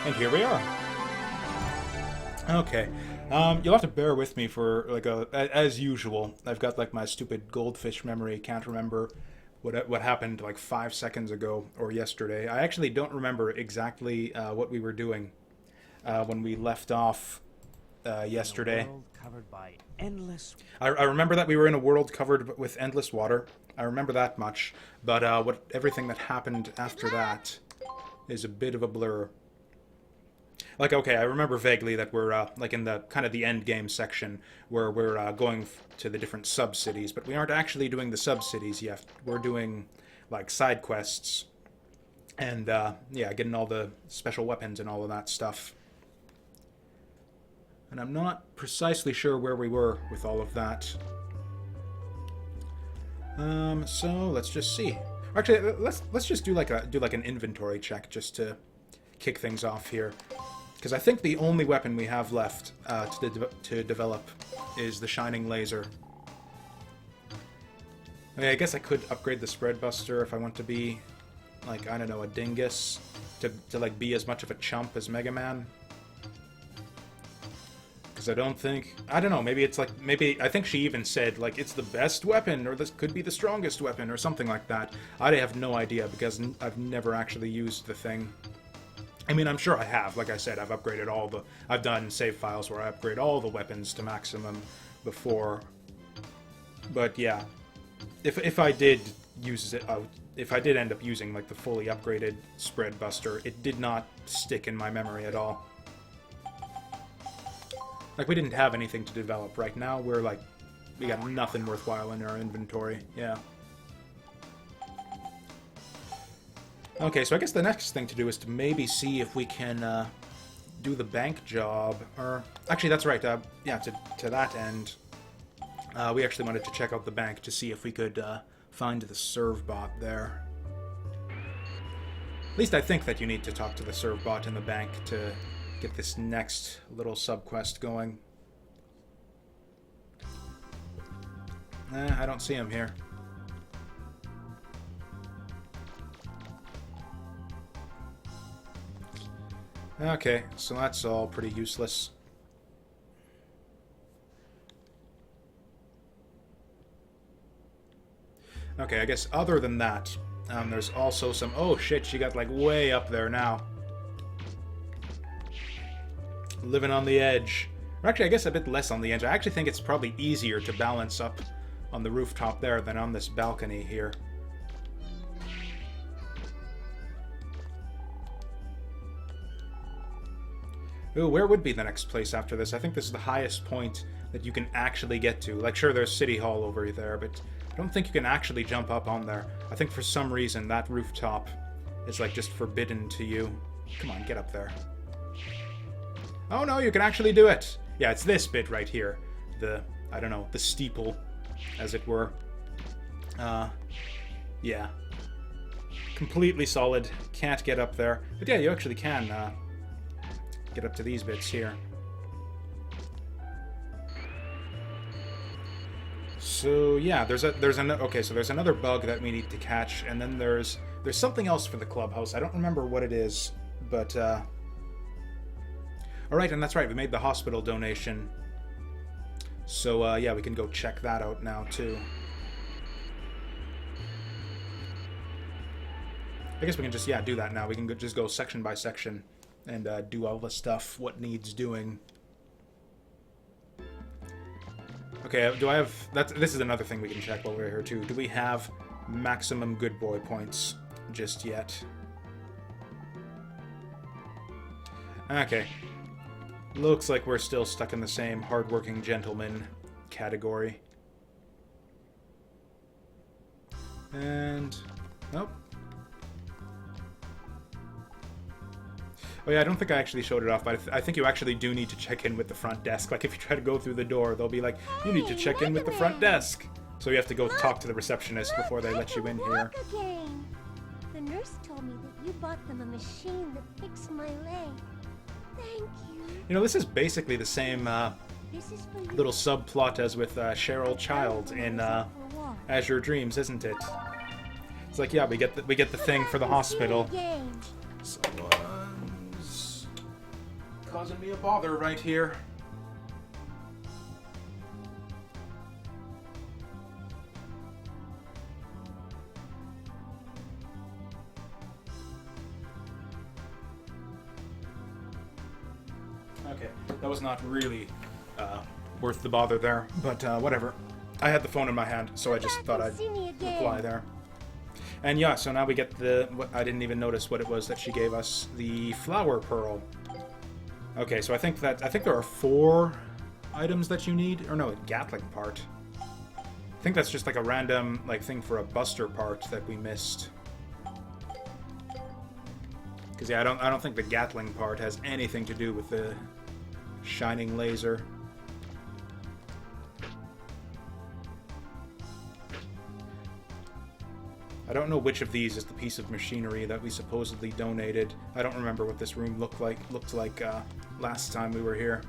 And here we are. Okay. You'll have to bear with me for, like, as usual. I've got, like, my stupid goldfish memory. Can't remember what happened, like, 5 seconds ago or yesterday. I actually don't remember exactly what we were doing when we left off yesterday. In a world covered by endless... I remember that we were in a world covered with endless water. I remember that much. But everything that happened after that is a bit of a blur. Like, okay, I remember vaguely that we're, like, in the kind of the end game section where we're going to the different sub-cities, but we aren't actually doing the sub-cities yet. We're doing, like, side quests and, yeah, getting all the special weapons and all of that stuff. And I'm not precisely sure where we were with all of that. So let's just see. Actually, let's just do like an inventory check just to kick things off here. Because I think the only weapon we have left to develop is the Shining Laser. I mean, I guess I could upgrade the Spread Buster if I want to be, like, I don't know, a dingus. To like, be as much of a chump as Mega Man. Because I don't know, maybe it's like, I think she even said, like, it's the best weapon, or this could be the strongest weapon, or something like that. I have no idea, because I've never actually used the thing. I mean, I'm sure I have. Like I said, I've upgraded I've done save files where I upgrade all the weapons to maximum before. But yeah, if I did use it, if I did end up using, like, the fully upgraded Spread Buster, it did not stick in my memory at all. Like, we didn't have anything to develop right now. We're like, we got nothing worthwhile in our inventory. Yeah. Okay, so I guess the next thing to do is to maybe see if we can do the bank job. Or actually, that's right. Yeah, to that end, we actually wanted to check out the bank to see if we could find the serve bot there. At least I think that you need to talk to the serve bot in the bank to get this next little sub-quest going. I don't see him here. Okay, so that's all pretty useless. Okay, I guess other than that, there's also some... Oh shit, she got, like, way up there now. Living on the edge. Or actually, I guess a bit less on the edge. I actually think it's probably easier to balance up on the rooftop there than on this balcony here. Ooh, where would be the next place after this? I think this is the highest point that you can actually get to. Like, sure, there's City Hall over there, but I don't think you can actually jump up on there. I think for some reason that rooftop is, like, just forbidden to you. Come on, get up there. Oh no, you can actually do it! Yeah, it's this bit right here. I don't know, the steeple, as it were. Yeah. Completely solid. Can't get up there. But yeah, you actually can, get up to these bits here. So yeah, there's another bug that we need to catch, and then there's something else for the clubhouse. I don't remember what it is, but all right, and that's right, we made the hospital donation. So yeah, we can go check that out now too. I guess we can just do that now. We can just go section by section and do all the stuff, what needs doing. Okay, do I have... This is another thing we can check while we're here, too. Do we have maximum good boy points just yet? Okay. Looks like we're still stuck in the same hardworking gentleman category. And... oh. Oh yeah, I don't think I actually showed it off, but I think you actually do need to check in with the front desk. Like, if you try to go through the door, they'll be like, you need to check in with the front desk. So you have to go talk to the receptionist before they let you in here. Again. The nurse told me that you bought them a machine that fixed my leg. Thank you. You know, this is basically the same little subplot as with Cheryl Child in Azure Dreams, isn't it? It's like, yeah, we get the thing for the hospital. Someone's causing me a bother right here. Okay, that was not really worth the bother there, but whatever. I had the phone in my hand, so I just thought I'd reply there. And yeah, so now we get I didn't even notice what it was that she gave us. The flower pearl. Okay, so I think there are 4 items that you need. Or no, a Gatling part. I think that's just like a random thing for a Buster part that we missed. Because yeah, I don't think the Gatling part has anything to do with the shining laser. I don't know which of these is the piece of machinery that we supposedly donated. I don't remember what this room looked like last time we were here.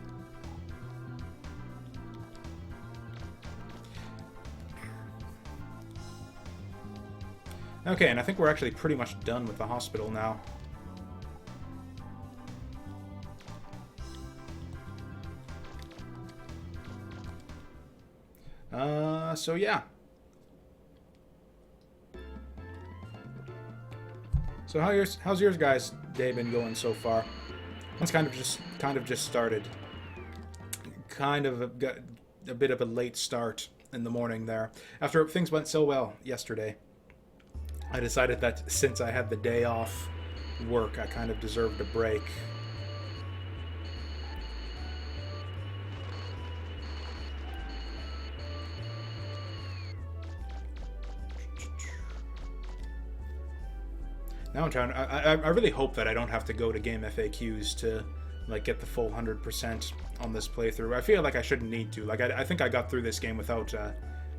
Okay, and I think we're actually pretty much done with the hospital now. So yeah. So how's yours guys' day been going so far? It's kind of just started. Kind of got a bit of a late start in the morning there. After things went so well yesterday, I decided that since I had the day off work, I kind of deserved a break. Now I'm trying. I really hope that I don't have to go to game FAQs to get the full 100% on this playthrough. I feel like I shouldn't need to. I think I got through this game without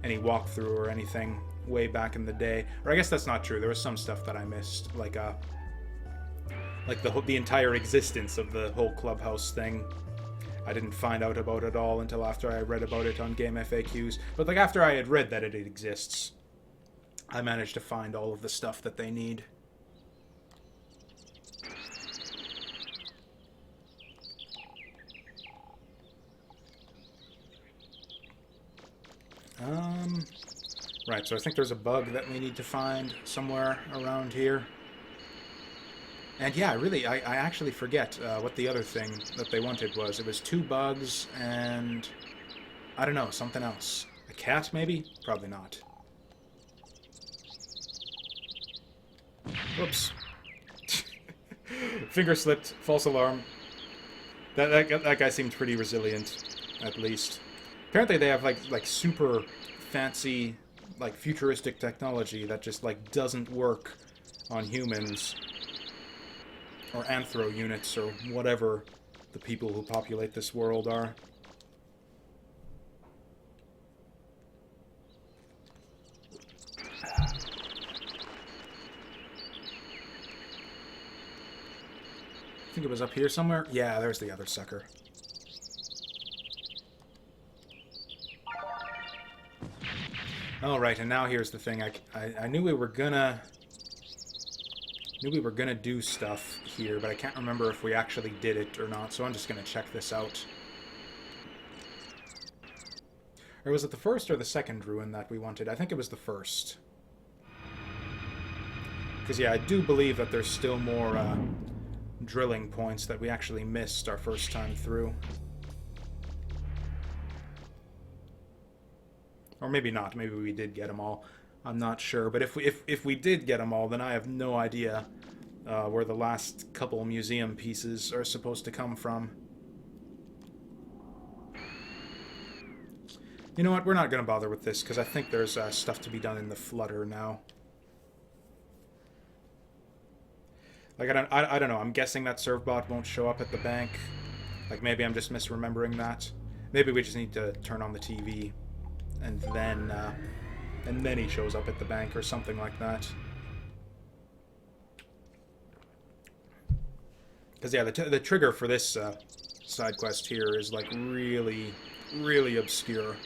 any walkthrough or anything way back in the day. Or I guess that's not true. There was some stuff that I missed, like the entire existence of the whole clubhouse thing. I didn't find out about it all until after I read about it on game FAQs. But after I had read that it exists, I managed to find all of the stuff that they need. Right, so I think there's a bug that we need to find somewhere around here. And yeah, I actually forget what the other thing that they wanted was. It was 2 bugs and... I don't know, something else. A cat, maybe? Probably not. Whoops. Finger slipped. False alarm. That guy seemed pretty resilient, at least. Apparently they have like super fancy futuristic technology that just doesn't work on humans or anthro units or whatever the people who populate this world are. I think it was up here somewhere. Yeah, there's the other sucker. All right, and now here's the thing. I knew we were gonna do stuff here, but I can't remember if we actually did it or not. So I'm just gonna check this out. Or was it the first or the second ruin that we wanted? I think it was the first. Because yeah, I do believe that there's still more drilling points that we actually missed our first time through. Or maybe not. Maybe we did get them all. I'm not sure. But if we did get them all, then I have no idea where the last couple museum pieces are supposed to come from. You know what? We're not going to bother with this, because I think there's stuff to be done in the Flutter now. I don't know. I'm guessing that ServBot won't show up at the bank. Maybe I'm just misremembering that. Maybe we just need to turn on the TV. And then he shows up at the bank or something like that. Because yeah, the trigger for this side quest here is really, really obscure.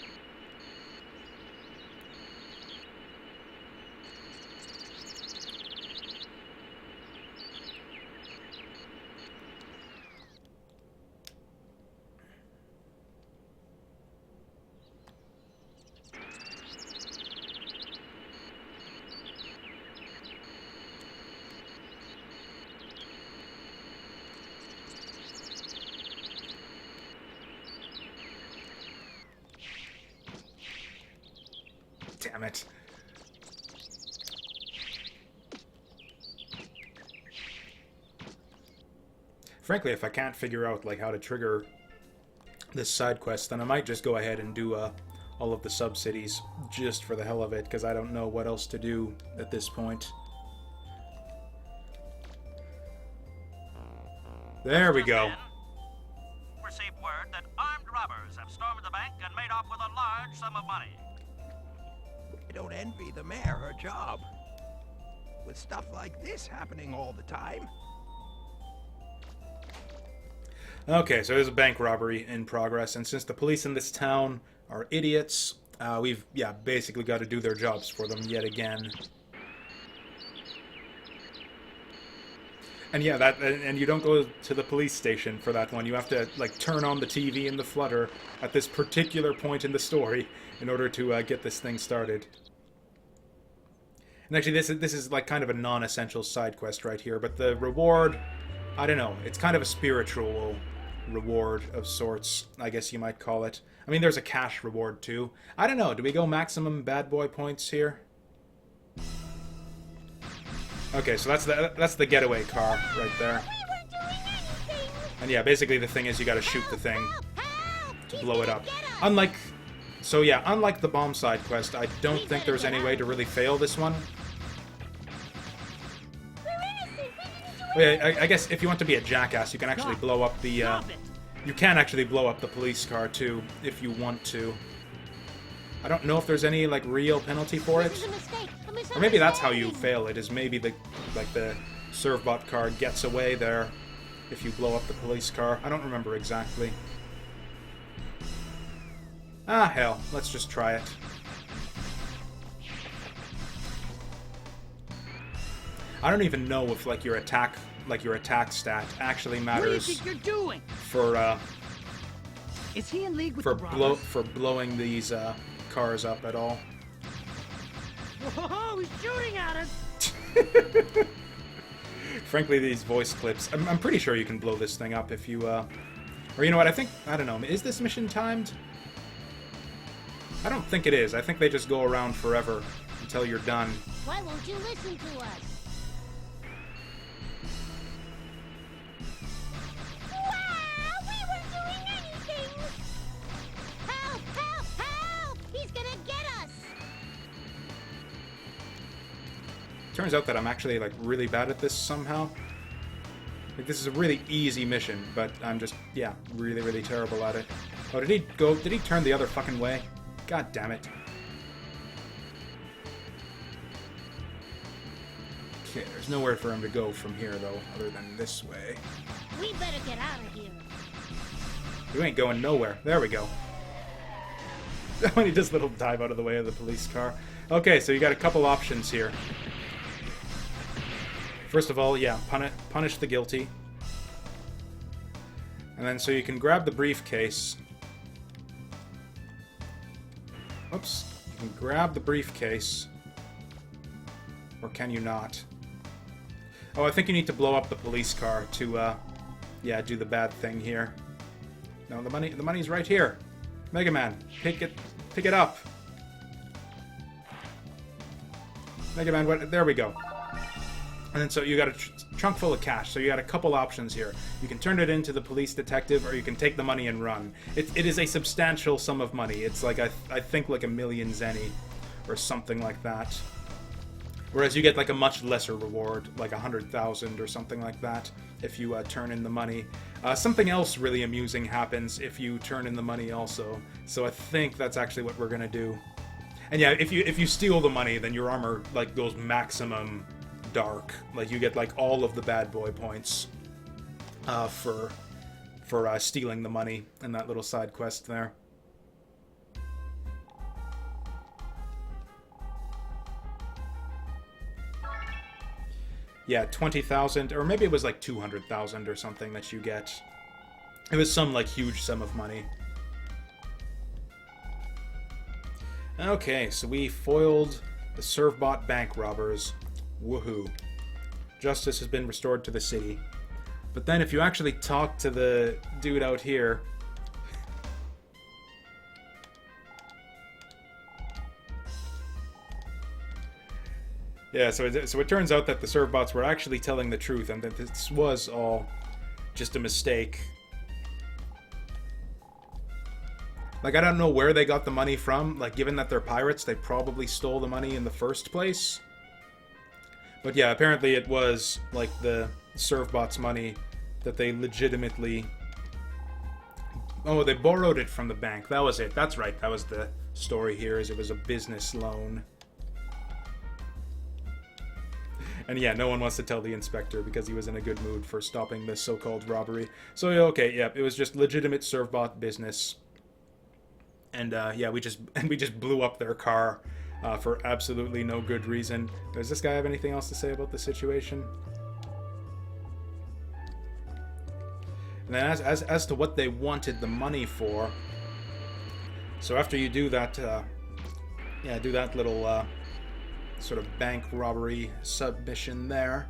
damn it. Frankly, if I can't figure out like how to trigger this side quest, then I might just go ahead and do all of the sub-cities just for the hell of it, because I don't know what else to do at this point. There we go. Received word that armed robbers have stormed the bank and made off with a large sum of money. I don't envy the mayor her job. With stuff like this happening all the time. Okay, so there's a bank robbery in progress, and since the police in this town are idiots, we've, basically got to do their jobs for them yet again. And yeah, and you don't go to the police station for that one. You have to, like, turn on the TV in the flutter at this particular point in the story in order to get this thing started. And actually, this is like kind of a non-essential side quest right here, but the reward, I don't know, it's kind of a spiritual reward of sorts, I guess you might call it. I mean, there's a cash reward too. I don't know, do we go maximum bad boy points here? Okay, so that's the getaway car right there. And yeah, basically the thing is you gotta shoot the thing to blow it up. Unlike the bomb side quest, I don't think there's any way to really fail this one. I guess if you want to be a jackass, you can actually blow up the, you can actually blow up the police car, too, if you want to. I don't know if there's any, like, real penalty for it. Or maybe that's how you fail it, is maybe the Servbot car gets away there if you blow up the police car. I don't remember exactly. Ah, hell. Let's just try it. I don't even know if your attack stat actually matters. What do you think you're doing? For Is he in league with the robbers? for blowing these cars up at all. Whoa, he's shooting at us! Frankly, these voice clips, I'm pretty sure you can blow this thing up if you or you know what? I don't know. Is this mission timed? I don't think it is. I think they just go around forever until you're done. Why won't you listen to us? Turns out that I'm actually, like, really bad at this somehow. Like, this is a really easy mission, but I'm just, yeah, really, really terrible at it. Oh, did he turn the other fucking way? God damn it. Okay, there's nowhere for him to go from here, though, other than this way. We better get out of here. You ain't going nowhere. There we go. When he does a little dive out of the way of the police car. Okay, so you got a couple options here. First of all, yeah, punish the guilty. And then so you can grab the briefcase. Oops. You can grab the briefcase. Or can you not? Oh, I think you need to blow up the police car to, yeah, do the bad thing here. No, the money's right here. Mega Man, pick it up. Mega Man, what? There we go. And then so you got a trunk full of cash, so you got a couple options here. You can turn it into the police detective, or you can take the money and run. It is a substantial sum of money. It's like, I think like 1,000,000 zenny, or something like that. Whereas you get like a much lesser reward, like 100,000 or something like that, if you turn in the money. Something else really amusing happens if you turn in the money also. So I think that's actually what we're gonna do. And yeah, if you steal the money, then your armor like goes maximum dark. Like you get like all of the bad boy points for stealing the money in that little side quest there. Yeah, 20,000, or maybe it was like 200,000 or something that you get. It was some like huge sum of money. Okay, so we foiled the Servbot bank robbers. Woohoo. Justice has been restored to the city. But then if you actually talk to the dude out here... Yeah, so it turns out that the servbots were actually telling the truth, and that this was all just a mistake. Like, I don't know where they got the money from. Like, given that they're pirates, they probably stole the money in the first place. But yeah, apparently it was, like, the servbots' money that they legitimately... Oh, they borrowed it from the bank. That was it. That's right. That was the story here, is it was a business loan. And yeah, no one wants to tell the inspector because he was in a good mood for stopping this so-called robbery. So, yeah, okay, yeah, it was just legitimate servbot business. And, yeah, we just blew up their car for absolutely no good reason. Does this guy have anything else to say about the situation? And then as to what they wanted the money for, so after you do that, yeah, do that little sort of bank robbery submission there,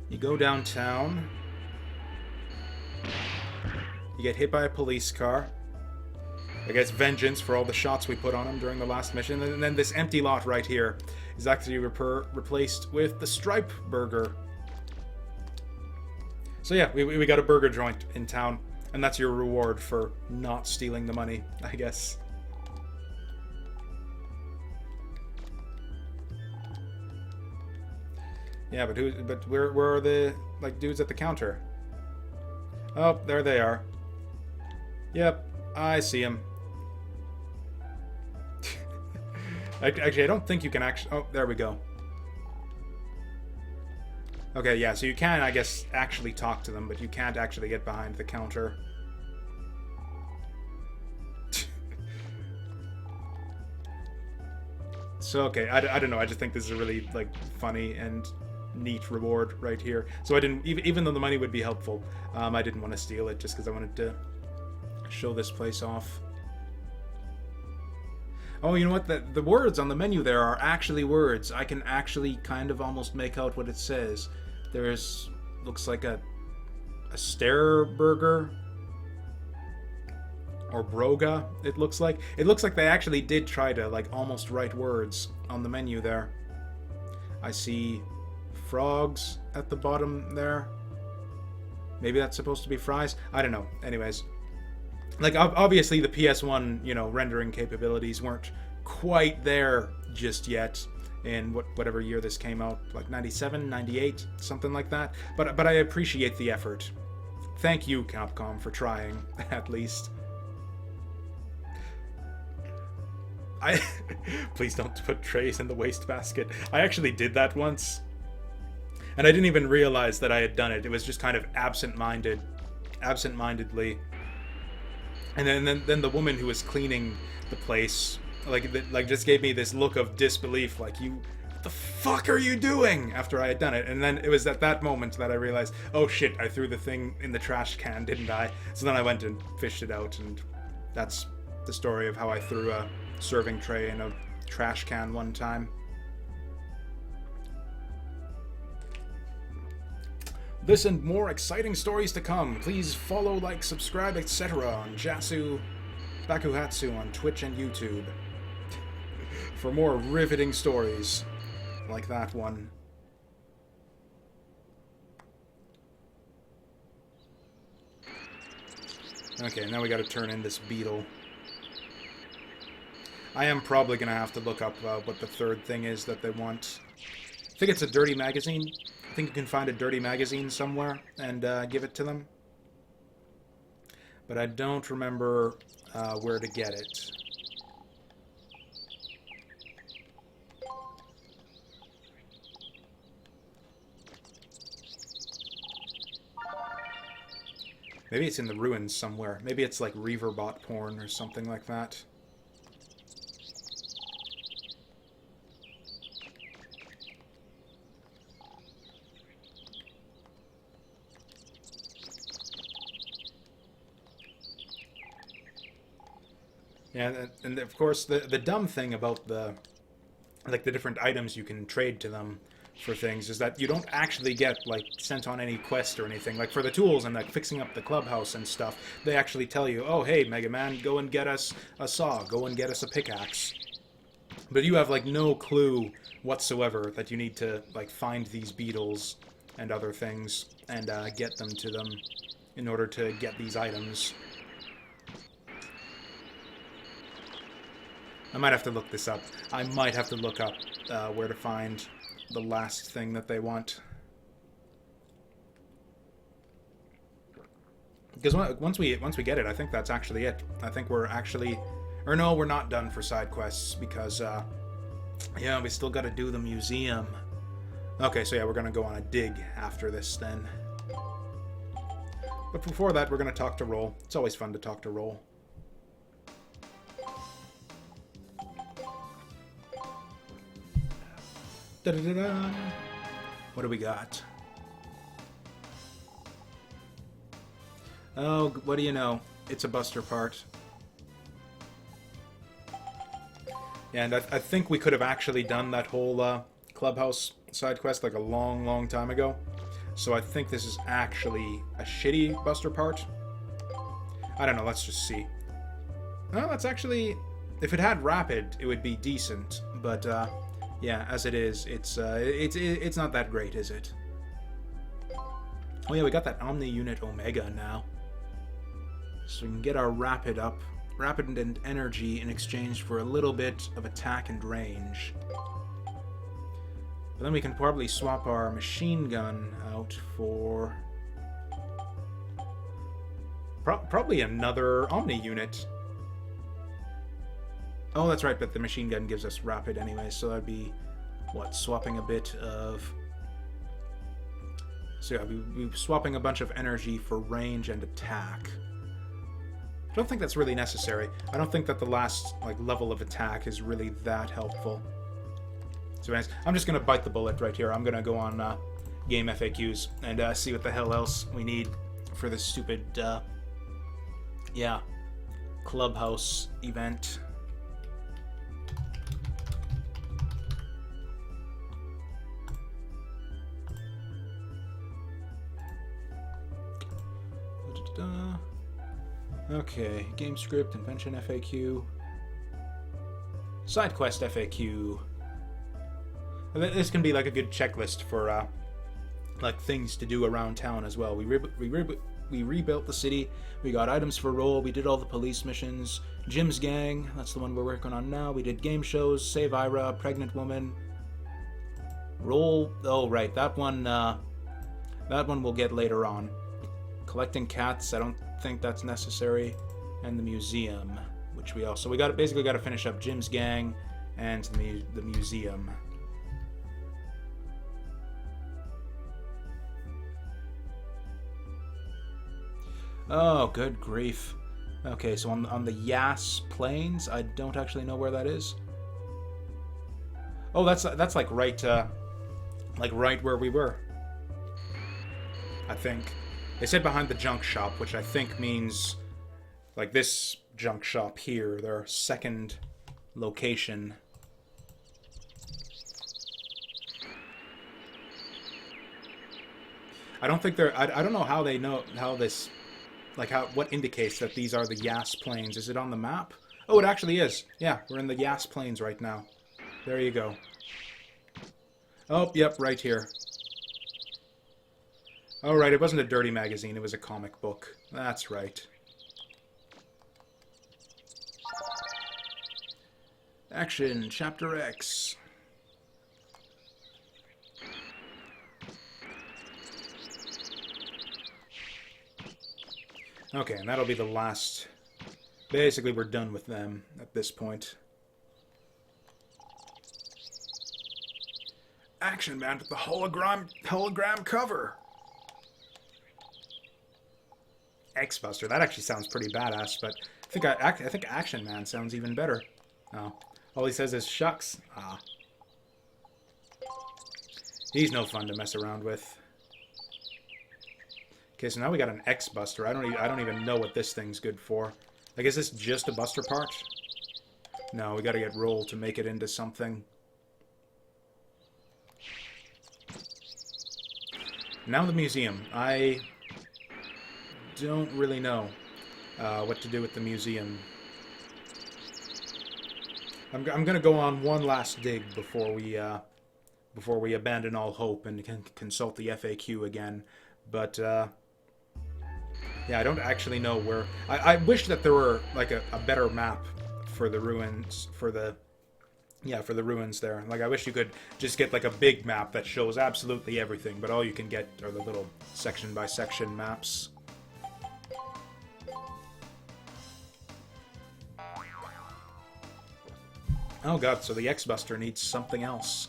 you go downtown, you get hit by a police car. I guess vengeance for all the shots we put on him during the last mission, and then this empty lot right here is actually replaced with the Stripe Burger. So yeah, we got a burger joint in town, and that's your reward for not stealing the money, I guess. Yeah, but where are the, like, dudes at the counter? Oh, there they are. Yep, I see him. Actually, I don't think you can actually... Oh, there we go. Okay, yeah, so you can, I guess, actually talk to them, but you can't actually get behind the counter. So, okay, I don't know, I just think this is a really, like, funny and neat reward right here. So I didn't... Even though the money would be helpful, I didn't want to steal it just because I wanted to show this place off. Oh, you know what? The words on the menu there are actually words. I can actually kind of almost make out what it says. There's... looks like a Stare Burger. Or Broga, it looks like. It looks like they actually did try to, like, almost write words on the menu there. I see frogs at the bottom there. Maybe that's supposed to be fries? I don't know. Anyways. Like, obviously the PS1, you know, rendering capabilities weren't quite there just yet in whatever year this came out, like 97, 98, something like that. But I appreciate the effort. Thank you, Capcom, for trying, at least. Please don't put trays in the wastebasket. I actually did that once. And I didn't even realize that I had done it. It was just kind of absent-mindedly. And then the woman who was cleaning the place, like just gave me this look of disbelief, like, what the fuck are you doing? After I had done it. And then it was at that moment that I realized, oh shit, I threw the thing in the trash can, didn't I? So then I went and fished it out, and that's the story of how I threw a serving tray in a trash can one time. This and more exciting stories to come. Please follow, like, subscribe, etc. on Jasu, Bakuhatsu on Twitch and YouTube for more riveting stories like that one. Okay, now we gotta turn in this beetle. I am probably gonna have to look up what the third thing is that they want. I think it's a dirty magazine. I think you can find a dirty magazine somewhere and give it to them. But I don't remember where to get it. Maybe it's in the ruins somewhere. Maybe it's like Reaverbot porn or something like that. Yeah, and of course the dumb thing about the different items you can trade to them for things is that you don't actually get, like, sent on any quest or anything. Like, for the tools and, like, fixing up the clubhouse and stuff, they actually tell you, oh, hey, Mega Man, go and get us a saw, go and get us a pickaxe. But you have, like, no clue whatsoever that you need to, like, find these beetles and other things and get them to them in order to get these items. I might have to look this up. I might have to look up where to find the last thing that they want. Because once we get it, I think that's actually it. I think we're actually... Or no, we're not done for side quests, because, yeah, we still gotta do the museum. Okay, so yeah, we're gonna go on a dig after this, then. But before that, we're gonna talk to Roll. It's always fun to talk to Roll. Da-da-da-da. What do we got? Oh, what do you know? It's a Buster part. Yeah, and I think we could have actually done that whole clubhouse side quest like a long, long time ago. So I think this is actually a shitty Buster part. I don't know, let's just see. Well, that's actually... If it had Rapid, it would be decent. But, yeah, as it is, it's not that great, is it? Oh yeah, we got that Omni Unit Omega now. So we can get our Rapid up. Rapid and energy in exchange for a little bit of attack and range. But then we can probably swap our machine gun out for... probably another Omni unit. Oh, that's right, but the machine gun gives us Rapid anyway, so that'd be, what, swapping a bit of... So yeah, we're swapping a bunch of energy for range and attack. I don't think that's really necessary. I don't think that the last level of attack is really that helpful. So anyways, I'm just going to bite the bullet right here. I'm going to go on game FAQs and see what the hell else we need for this stupid, yeah, clubhouse event. Okay, game script, invention FAQ, side quest FAQ. This can be like a good checklist for like things to do around town as well. We rebuilt the city. We got items for Roll. We did all the police missions. Jim's gang, that's the one we're working on now. We did game shows. Save Ira, pregnant woman. Roll. Oh right, that one we'll get later on. Collecting cats, I don't think that's necessary, and the museum, which we also basically got to finish up Jim's gang and the museum. Oh, good grief. Okay, so on the Yas Plains, I don't actually know where that is. Oh, that's like right where we were, I think. They said behind the junk shop, which I think means, like, this junk shop here, their second location. I don't think they're... I don't know how they know how this... Like, what indicates that these are the Yas Plains. Is it on the map? Oh, it actually is. Yeah, we're in the Yas Plains right now. There you go. Oh, yep, right here. Oh, right, it wasn't a dirty magazine, it was a comic book. That's right. Action, Chapter X. Okay, and that'll be the last... Basically, we're done with them at this point. Action Man with the hologram cover! X-Buster, that actually sounds pretty badass, but I think Action Man sounds even better. Oh. All he says is, shucks. Ah. He's no fun to mess around with. Okay, so now we got an X-Buster. I don't even know what this thing's good for. Like, is this just a Buster part? No, we gotta get Roll to make it into something. Now the museum. I don't really know what to do with the museum. I'm gonna go on one last dig before we abandon all hope and can consult the FAQ again. But yeah, I don't actually know where. I wish that there were like a better map for the ruins for the ruins there. Like I wish you could just get like a big map that shows absolutely everything, but all you can get are the little section by section maps. Oh god, so the X-Buster needs something else.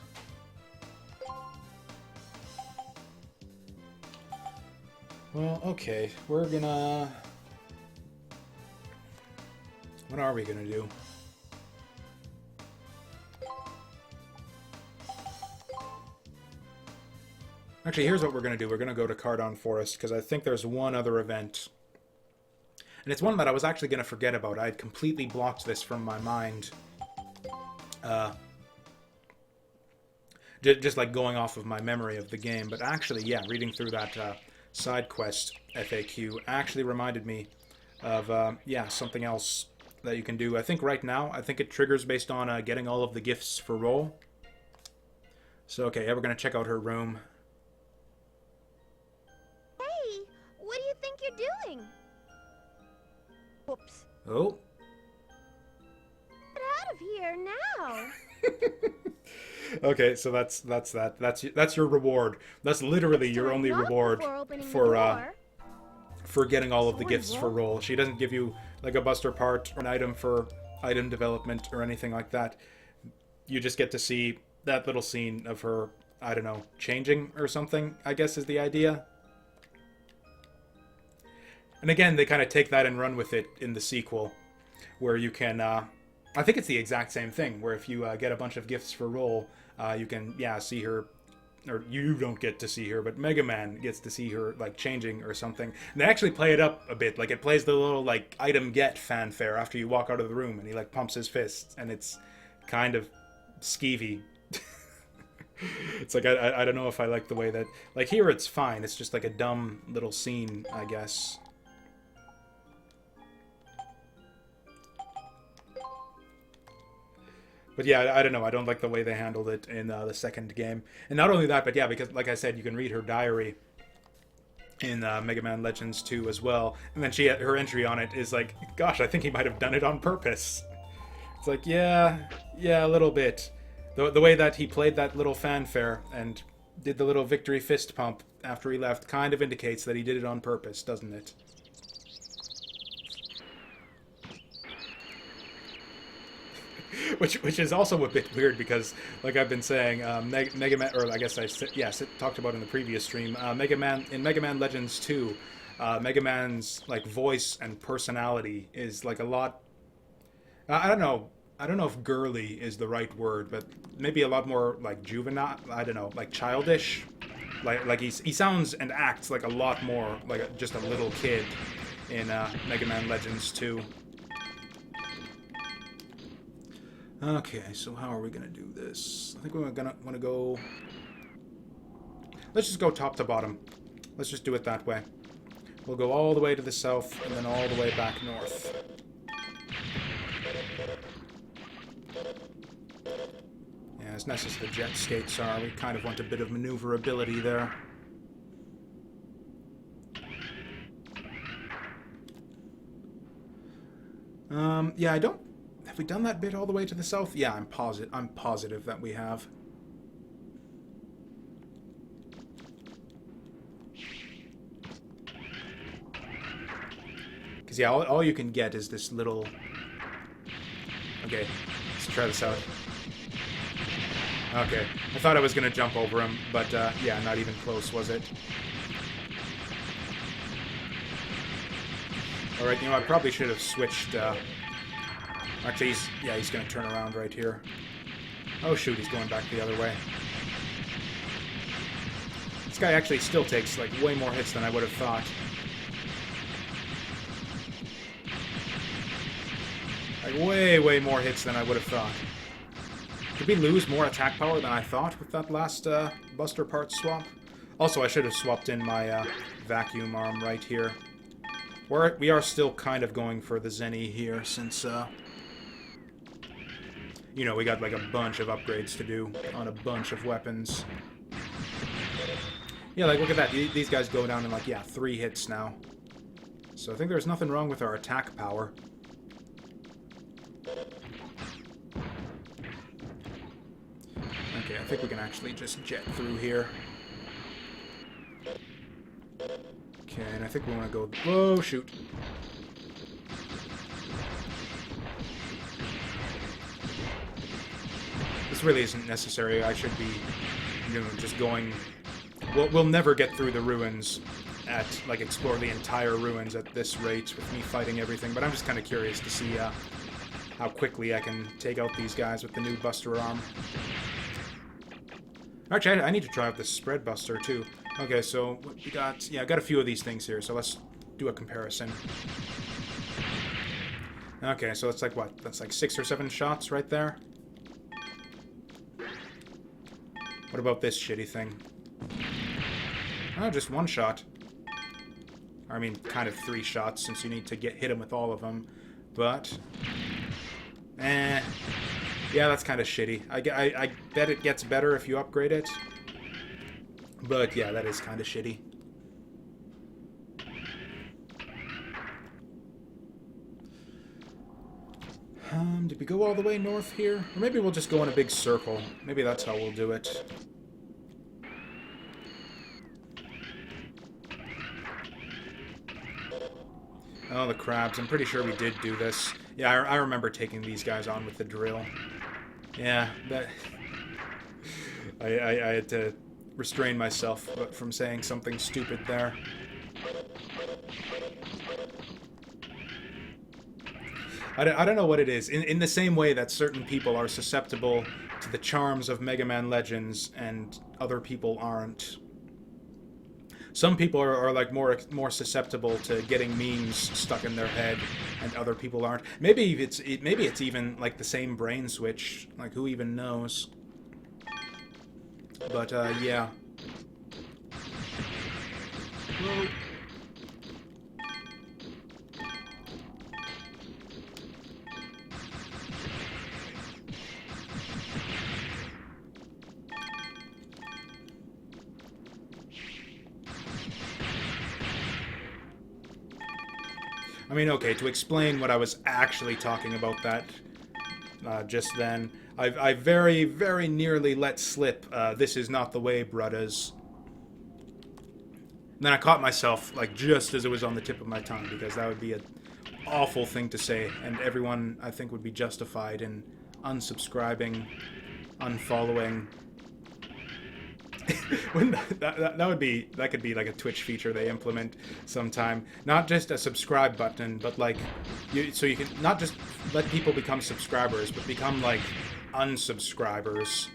Well, okay, we're gonna... What are we gonna do? Actually, here's what we're gonna do. We're gonna go to Cardon Forest, because I think there's one other event. And it's one that I was actually gonna forget about. I had completely blocked this from my mind. Just like going off of my memory of the game. But actually, yeah, reading through that side quest FAQ actually reminded me of, yeah, something else that you can do. I think right now, I think it triggers based on getting all of the gifts for roll. So, okay, yeah, we're going to check out her room. Hey, what do you think you're doing? Whoops. Oh. Get out of here now. Okay, so that's that. That's your reward. That's literally your only reward for getting all of the gifts for roll. She doesn't give you like a buster part or an item for item development or anything like that. You just get to see that little scene of her, I don't know, changing or something, I guess is the idea. And again, they kind of take that and run with it in the sequel, where you can, I think it's the exact same thing, where if you get a bunch of gifts for roll, you can, yeah, see her, or you don't get to see her, but Mega Man gets to see her, like, changing or something. And they actually play it up a bit, like, it plays the little, like, item get fanfare after you walk out of the room, and he, like, pumps his fists, and it's kind of skeevy. It's like, I don't know if I like the way that, like, here it's fine, it's just like a dumb little scene, I guess. But yeah, I don't know. I don't like the way they handled it in the second game. And not only that, but yeah, because like I said, you can read her diary in Mega Man Legends 2 as well. And then her entry on it is like, gosh, I think he might have done it on purpose. It's like, yeah, a little bit. The way that he played that little fanfare and did the little victory fist pump after he left kind of indicates that he did it on purpose, doesn't it? Which is also a bit weird because, like I've been saying, Mega Man, or I guess I talked about in the previous stream, in Mega Man Legends 2, Mega Man's like voice and personality is like a lot. I don't know if girly is the right word, but maybe a lot more like juvenile. I don't know, like childish. Like he sounds and acts like a lot more like just a little kid in Mega Man Legends 2. Okay, so how are we gonna do this? I think we're gonna want to go... Let's just go top to bottom. Let's just do it that way. We'll go all the way to the south, and then all the way back north. Yeah, as nice as the jet skates are, we kind of want a bit of maneuverability there. Yeah, I don't... Have we done that bit all the way to the south? Yeah, I'm positive that we have. Because, yeah, all you can get is this little... Okay, let's try this out. Okay, I thought I was going to jump over him, but, yeah, not even close, was it? Alright, you know, I probably should have switched, Actually, he's going to turn around right here. Oh, shoot, he's going back the other way. This guy actually still takes, like, way more hits than I would have thought. Like, way more hits than I would have thought. Did we lose more attack power than I thought with that last Buster part swap? Also, I should have swapped in my vacuum arm right here. We are still kind of going for the Zenny here, since... you know, we got like a bunch of upgrades to do on a bunch of weapons. Yeah, like, look at that. These guys go down in, like, yeah, 3 hits now. So I think there's nothing wrong with our attack power. Okay, I think we can actually just jet through here. Okay, and I think we want to go... Whoa, shoot. This really isn't necessary. I should be, you know, just going... We'll never get through the ruins at, like, explore the entire ruins at this rate with me fighting everything, but I'm just kind of curious to see how quickly I can take out these guys with the new Buster Arm. Actually, I need to try out this Spread Buster, too. Okay, so what we got... Yeah, I got a few of these things here, so let's do a comparison. Okay, so that's like, what? That's like 6 or 7 shots right there? What about this shitty thing? Oh, just 1 shot. I mean, kind of 3 shots, since you need to hit him with all of them. But... yeah, that's kind of shitty. I bet it gets better if you upgrade it. But, yeah, that is kind of shitty. Did we go all the way north here? Or maybe we'll just go in a big circle. Maybe that's how we'll do it. Oh, the crabs. I'm pretty sure we did do this. Yeah, I remember taking these guys on with the drill. Yeah, that... I had to restrain myself from saying something stupid there. I don't know what it is. In the same way that certain people are susceptible to the charms of Mega Man Legends and other people aren't. Some people are like more susceptible to getting memes stuck in their head, and other people aren't. Maybe it's even like the same brain switch. Like, who even knows? But yeah. Whoa. I mean, okay, to explain what I was actually talking about that just then, I very, very nearly let slip, this is not the way, brudders. And then I caught myself, like, just as it was on the tip of my tongue, because that would be an awful thing to say, and everyone, I think, would be justified in unsubscribing, unfollowing. that could be like a Twitch feature they implement sometime. Not just a subscribe button, but like so you can not just let people become subscribers, but become like unsubscribers,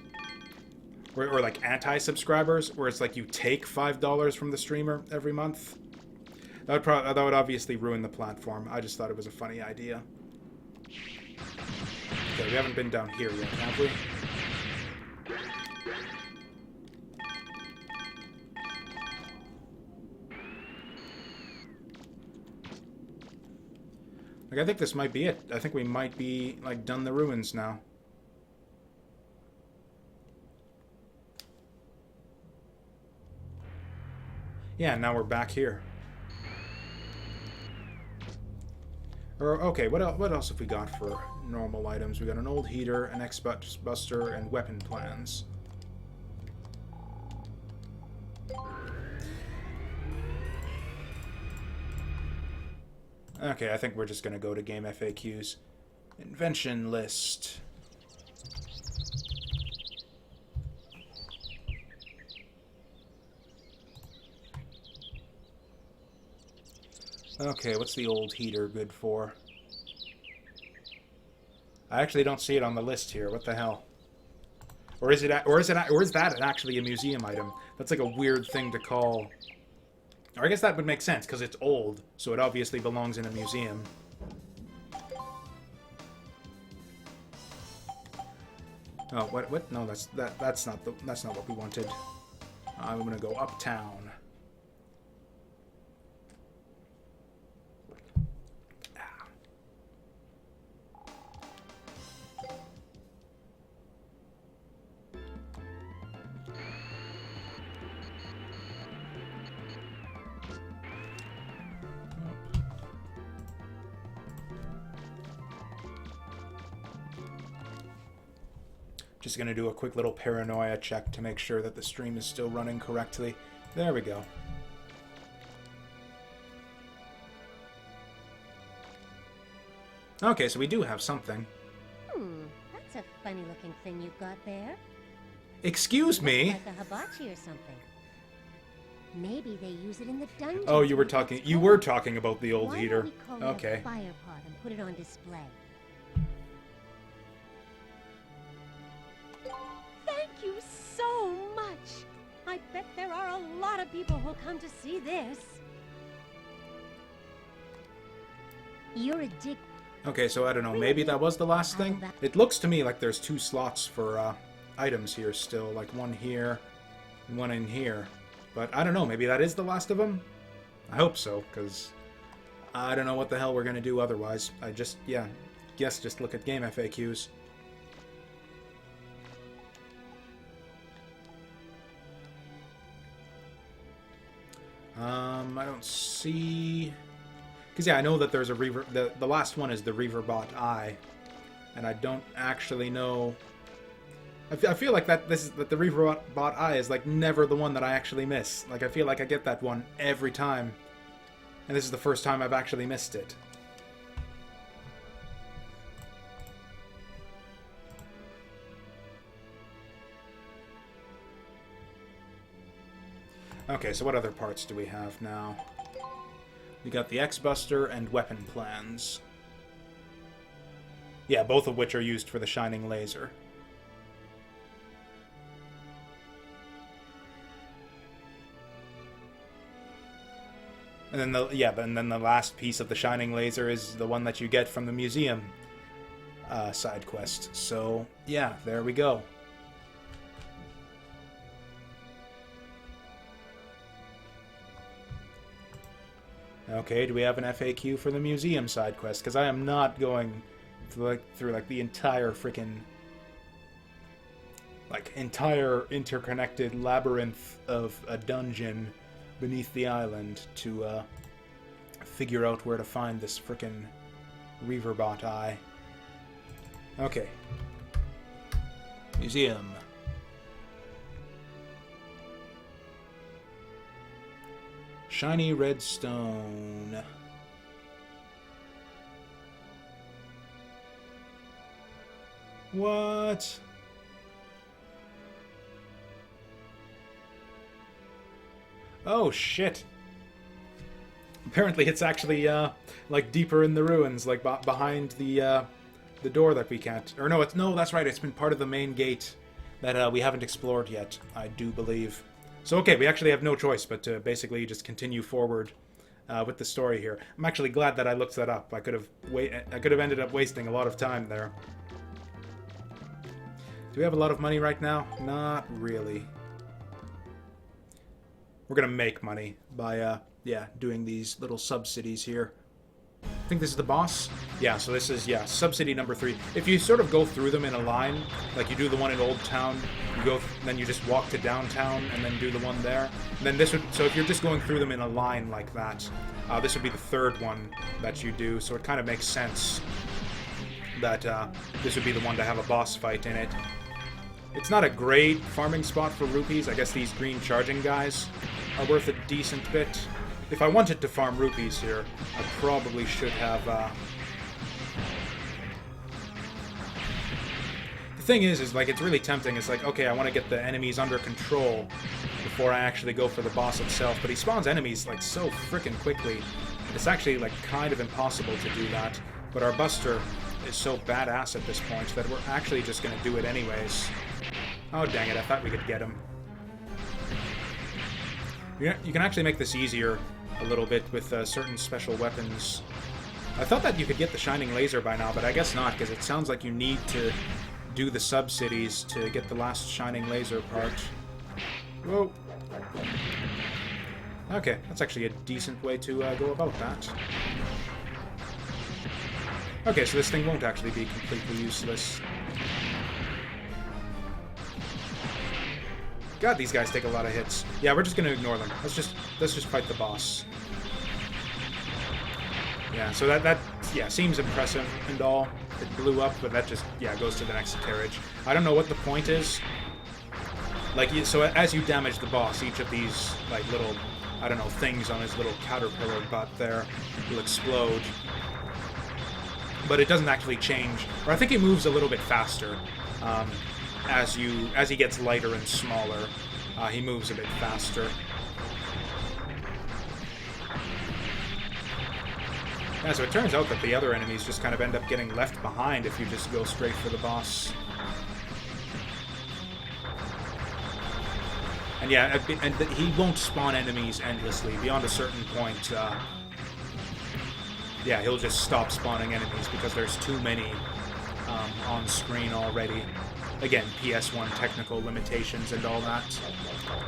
or like anti-subscribers, where it's like you take $5 from the streamer every month. That would obviously ruin the platform. I just thought it was a funny idea. Okay, we haven't been down here yet, have we? Like, I think this might be it. I think we might be, like, done the ruins now. Yeah, now we're back here. Or, okay, what else have we got for normal items? We got an old heater, an X-Buster, and weapon plans. Okay, I think we're just gonna go to game FAQs. Invention list. Okay, what's the old heater good for? I actually don't see it on the list here. What the hell? Or is that actually a museum item? That's like a weird thing to call. Or I guess that would make sense, because it's old, so it obviously belongs in a museum. Oh, what? No, that's not what we wanted. I'm gonna go uptown. Just gonna do a quick little paranoia check to make sure that the stream is still running correctly. There we go. Okay, so we do have something. That's a funny looking thing you've got there. Excuse me? Like a hibachi or something. Maybe they use it in the dungeon. Oh, you were talking about the old Why heater. don't we call it Okay. a fire pot and put it on display? Thank you so much. I bet there are a lot of people who'll come to see this. You're a dick. Okay, so I don't know, maybe that was the last thing? It looks to me like there's 2 slots for items here still, like one here and one in here. But I don't know, maybe that is the last of them? I hope so, because I don't know what the hell we're going to do otherwise. I just, guess just look at game FAQs. I don't see... Because, yeah, I know that there's a the last one is the Reaverbot Eye, and I don't actually know... I feel like that the Reaverbot Eye is, like, never the one that I actually miss. Like, I feel like I get that one every time, and this is the first time I've actually missed it. Okay, so what other parts do we have now? We got the X-Buster and weapon plans. Yeah, both of which are used for the Shining Laser. And then the last piece of the Shining Laser is the one that you get from the museum side quest. So, yeah, there we go. Okay, do we have an FAQ for the museum side quest? Because I am not going through the entire freaking entire interconnected labyrinth of a dungeon beneath the island to figure out where to find this frickin' Reaverbot Eye. Okay. Museum. Shiny red stone. What? Oh, shit. Apparently it's actually, like, deeper in the ruins, like, behind the door that we can't... Or no, no, that's right, it's been part of the main gate that we haven't explored yet, I do believe. So, okay, we actually have no choice but to basically just continue forward with the story here. I'm actually glad that I looked that up. I could have ended up wasting a lot of time there. Do we have a lot of money right now? Not really. We're gonna make money by, doing these little sub-cities here. I think this is the boss? Yeah, so this is, sub-city number 3. If you sort of go through them in a line, like you do the one in Old Town, then you just walk to downtown and then do the one there. And then this would, so if you're just going through them in a line like that, this would be the 3rd one that you do, so it kind of makes sense that this would be the one to have a boss fight in it. It's not a great farming spot for rupees. I guess these green charging guys are worth a decent bit. If I wanted to farm rupees here, I probably should have... The thing is like, it's really tempting. It's like, okay, I want to get the enemies under control before I actually go for the boss itself. But he spawns enemies, like, so frickin' quickly. It's actually, like, kind of impossible to do that. But our Buster is so badass at this point that we're actually just going to do it anyways. Oh, dang it, I thought we could get him. You can actually make this easier a little bit with certain special weapons. I thought that you could get the Shining Laser by now, but I guess not, because it sounds like you need to do the sub-cities to get the last Shining Laser part. Whoa. Okay, that's actually a decent way to go about that. Okay, so this thing won't actually be completely useless. God, these guys take a lot of hits. Yeah, we're just gonna ignore them. Let's just fight the boss. Yeah, so that seems impressive and all. It blew up, but that just, yeah, goes to the next carriage. I don't know what the point is. Like, so as you damage the boss, each of these, like, little, I don't know, things on his little caterpillar butt there will explode. But it doesn't actually change. Or I think he moves a little bit faster. As he gets lighter and smaller, he moves a bit faster. Yeah, so it turns out that the other enemies just kind of end up getting left behind if you just go straight for the boss. And yeah, he won't spawn enemies endlessly. Beyond a certain point, yeah, he'll just stop spawning enemies because there's too many on screen already. Again, PS1 technical limitations and all that.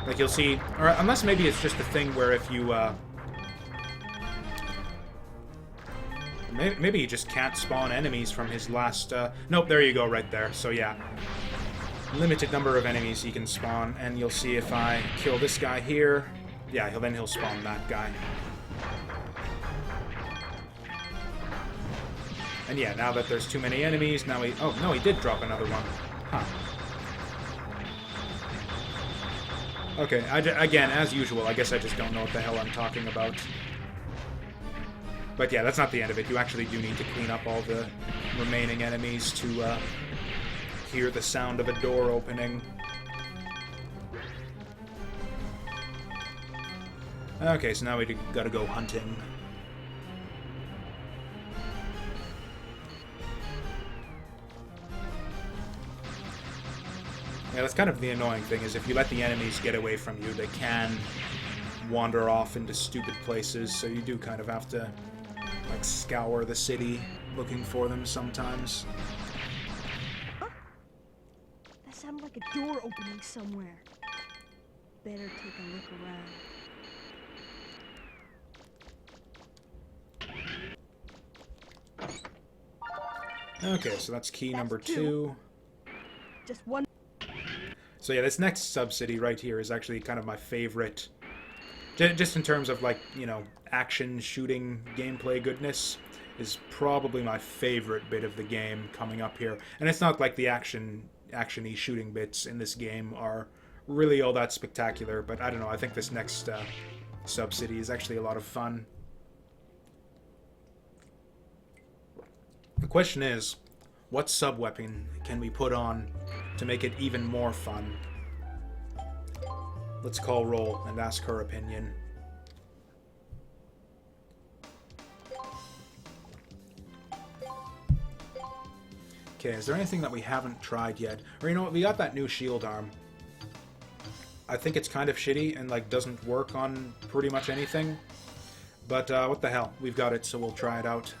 Like, you'll see, or unless maybe it's just a thing where if you, maybe he just can't spawn enemies from his last, nope, there you go, right there. So yeah, limited number of enemies he can spawn, and you'll see if I kill this guy here, yeah, he'll spawn that guy. And yeah, now that there's too many enemies, now he, oh, no, he did drop another one. Huh. Okay, again, as usual, I guess I just don't know what the hell I'm talking about. But yeah, that's not the end of it. You actually do need to clean up all the remaining enemies to hear the sound of a door opening. Okay, so now we gotta go hunting. Yeah, that's kind of the annoying thing, is if you let the enemies get away from you, they can wander off into stupid places, so you do kind of have to, like, scour the city looking for them sometimes. That sounded like a door opening somewhere. Better take a look around. Okay, so that's key number 2. Just one. So yeah, this next sub-city right here is actually kind of my favorite. Just in terms of, like, you know, action, shooting, gameplay goodness, is probably my favorite bit of the game coming up here. And it's not like the action-y shooting bits in this game are really all that spectacular, but I don't know, I think this next sub-city is actually a lot of fun. The question is, what sub-weapon can we put on to make it even more fun? Let's call Roll and ask her opinion. Okay, is there anything that we haven't tried yet? Or you know what, we got that new shield arm. I think it's kind of shitty and, like, doesn't work on pretty much anything. But what the hell, we've got it, so we'll try it out.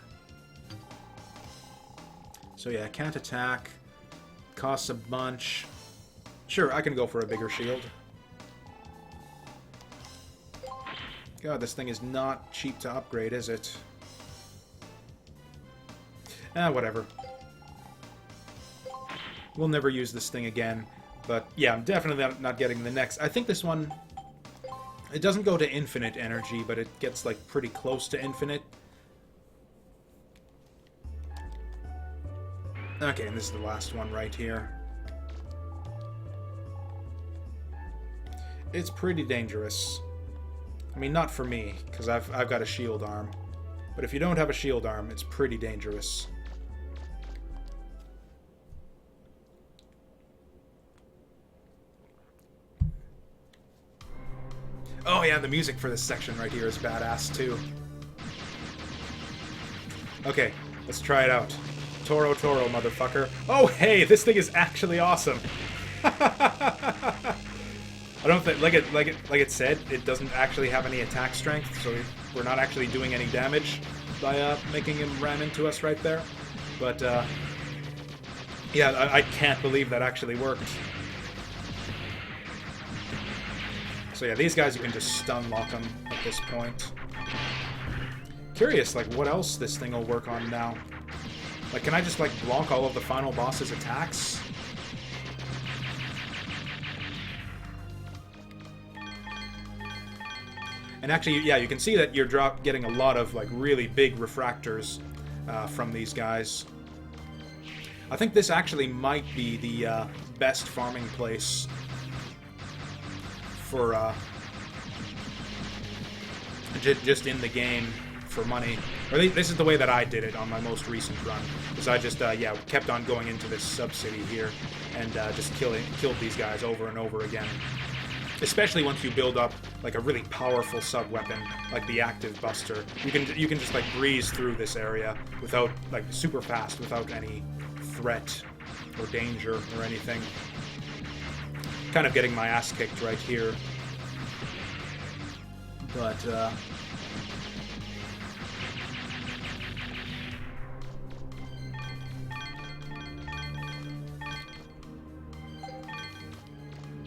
So yeah, can't attack. Costs a bunch. Sure, I can go for a bigger shield. God, this thing is not cheap to upgrade, is it? Whatever. We'll never use this thing again. But yeah, I'm definitely not getting the next. I think this one, it doesn't go to infinite energy, but it gets, like, pretty close to infinite. Okay, and this is the last one right here. It's pretty dangerous. I mean, not for me, because I've got a shield arm. But if you don't have a shield arm, it's pretty dangerous. Oh yeah, the music for this section right here is badass too. Okay, let's try it out. Toro Toro, motherfucker. Oh, hey, this thing is actually awesome. I don't think, like it said, it doesn't actually have any attack strength, so we're not actually doing any damage by making him ram into us right there. But yeah, I can't believe that actually worked. So yeah, these guys you can just stun lock them at this point. Curious, like, what else this thing will work on now. Like, can I just, like, block all of the final boss's attacks? And actually, yeah, you can see that you're getting a lot of, like, really big refractors from these guys. I think this actually might be the best farming place for just in the game for money. Or at least this is the way that I did it on my most recent run. Because I just, yeah, kept on going into this sub-city here and just killed these guys over and over again. Especially once you build up like a really powerful sub-weapon like the Active Buster. You can just like breeze through this area without, like, super fast, without any threat or danger or anything. Kind of getting my ass kicked right here. But,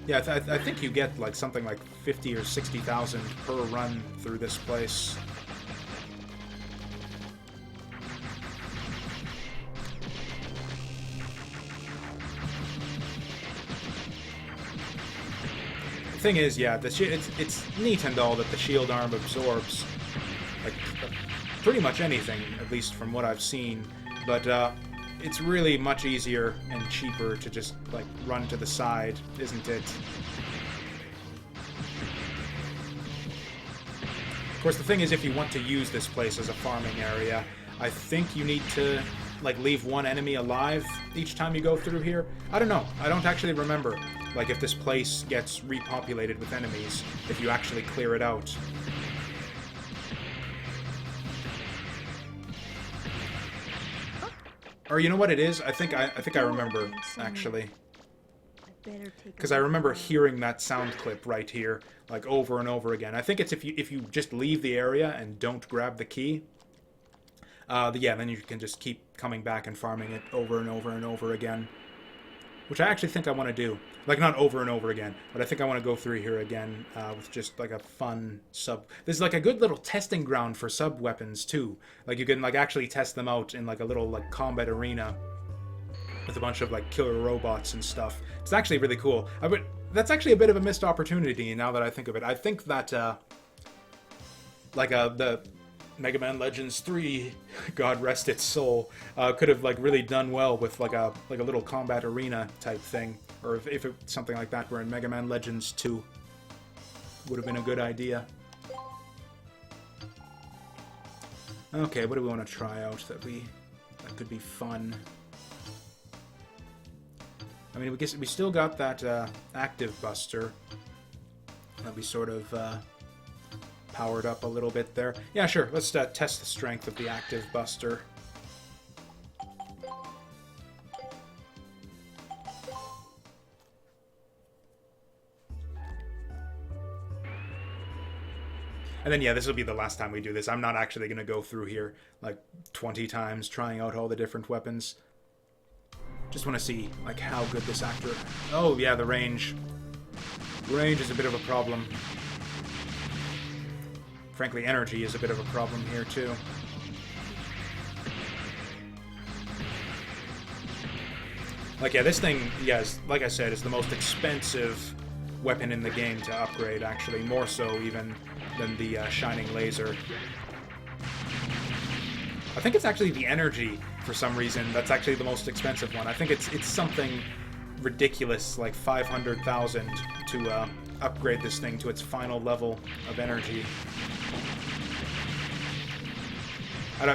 yeah, I think you get like something like 50 or 60,000 per run through this place. The thing is, yeah, it's neat and all that the shield arm absorbs like pretty much anything, at least from what I've seen, but it's really much easier and cheaper to just, like, run to the side, isn't it? Of course, the thing is, if you want to use this place as a farming area, I think you need to, like, leave one enemy alive each time you go through here. I don't know. I don't actually remember, like, if this place gets repopulated with enemies, if you actually clear it out. Or you know what it is? I think I remember, actually. Because I remember hearing that sound clip right here, like, over and over again. I think it's if you just leave the area and don't grab the key, yeah, then you can just keep coming back and farming it over and over and over again. Which I actually think I want to do. Like, not over and over again, but I think I want to go through here again with just, like, a fun sub... This is, like, a good little testing ground for sub-weapons, too. Like, you can, like, actually test them out in, like, a little, like, combat arena with a bunch of, like, killer robots and stuff. It's actually really cool. That's actually a bit of a missed opportunity, now that I think of it. I think that, the Mega Man Legends 3, God rest its soul, could have, like, really done well with, like a little combat arena type thing. Or if something like that were in Mega Man Legends 2. Would have been a good idea. Okay, what do we want to try out that could be fun? I mean, we still got that Active Buster that we sort of powered up a little bit there. Yeah, sure. Let's test the strength of the Active Buster. And then, yeah, this will be the last time we do this. I'm not actually going to go through here, like, 20 times trying out all the different weapons. Just want to see, like, how good this actor... Oh, yeah, the range. Range is a bit of a problem. Frankly, energy is a bit of a problem here, too. Like, yeah, this thing, yes, like I said, is the most expensive weapon in the game to upgrade, actually. More so, even than the Shining Laser. I think it's actually the energy, for some reason, that's actually the most expensive one. I think it's something ridiculous, like 500,000 to upgrade this thing to its final level of energy.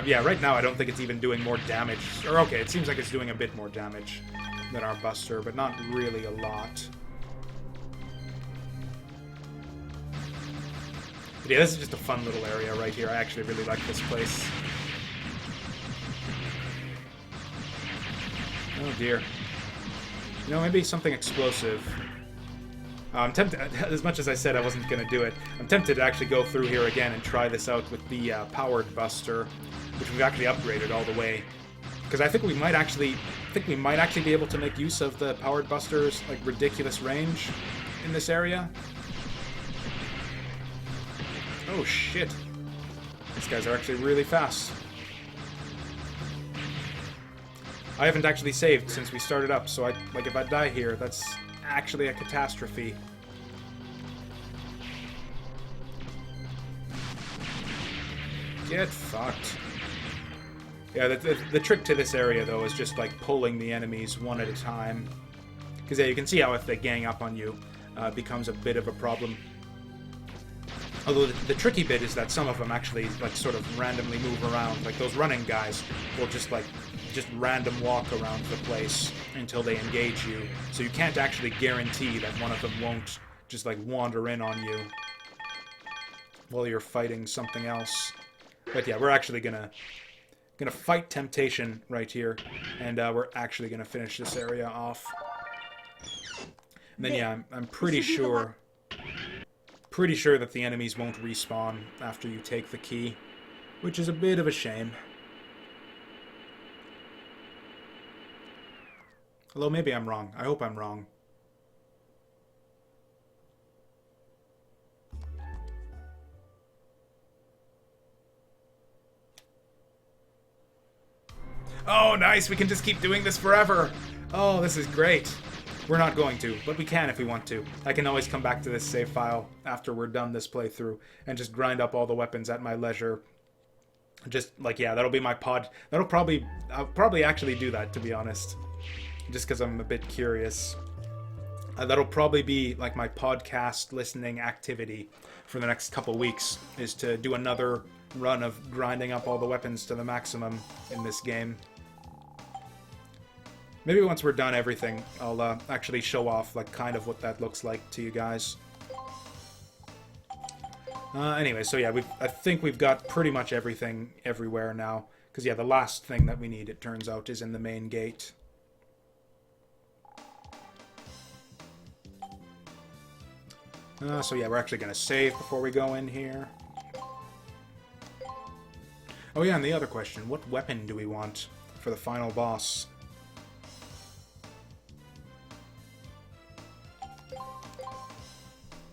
Yeah, right now I don't think it's even doing more damage. Or okay, it seems like it's doing a bit more damage than our Buster, but not really a lot. But yeah, this is just a fun little area right here. I actually really like this place. Oh dear. You know, maybe something explosive. I'm tempted, as much as I said I wasn't going to do it, I'm tempted to actually go through here again and try this out with the Powered Buster, which we've actually upgraded all the way. Because I think we might actually be able to make use of the Powered Buster's, like, ridiculous range in this area. Oh shit. These guys are actually really fast. I haven't actually saved since we started up, so if I die here, that's actually a catastrophe. Get fucked. Yeah, the trick to this area, though, is just, like, pulling the enemies one at a time. Because, yeah, you can see how if they gang up on you, it becomes a bit of a problem. Although the tricky bit is that some of them actually, like, sort of randomly move around. Like, those running guys will just random walk around the place until they engage you. So you can't actually guarantee that one of them won't just, like, wander in on you while you're fighting something else. But, yeah, we're actually gonna fight temptation right here, and we're actually gonna finish this area off. And then yeah, I'm pretty sure that the enemies won't respawn after you take the key, which is a bit of a shame. Although maybe I'm wrong. I hope I'm wrong. Oh, nice! We can just keep doing this forever! Oh, this is great! We're not going to, but we can if we want to. I can always come back to this save file after we're done this playthrough and just grind up all the weapons at my leisure. Just, like, yeah, that'll be my pod... I'll probably actually do that, to be honest. Just because I'm a bit curious. That'll probably be, like, my podcast listening activity for the next couple weeks, is to do another run of grinding up all the weapons to the maximum in this game. Maybe once we're done everything, I'll actually show off, like, kind of what that looks like to you guys. Anyway, so yeah, I think we've got pretty much everything everywhere now. Because, yeah, the last thing that we need, it turns out, is in the main gate. So yeah, we're actually going to save before we go in here. Oh yeah, and the other question, what weapon do we want for the final boss?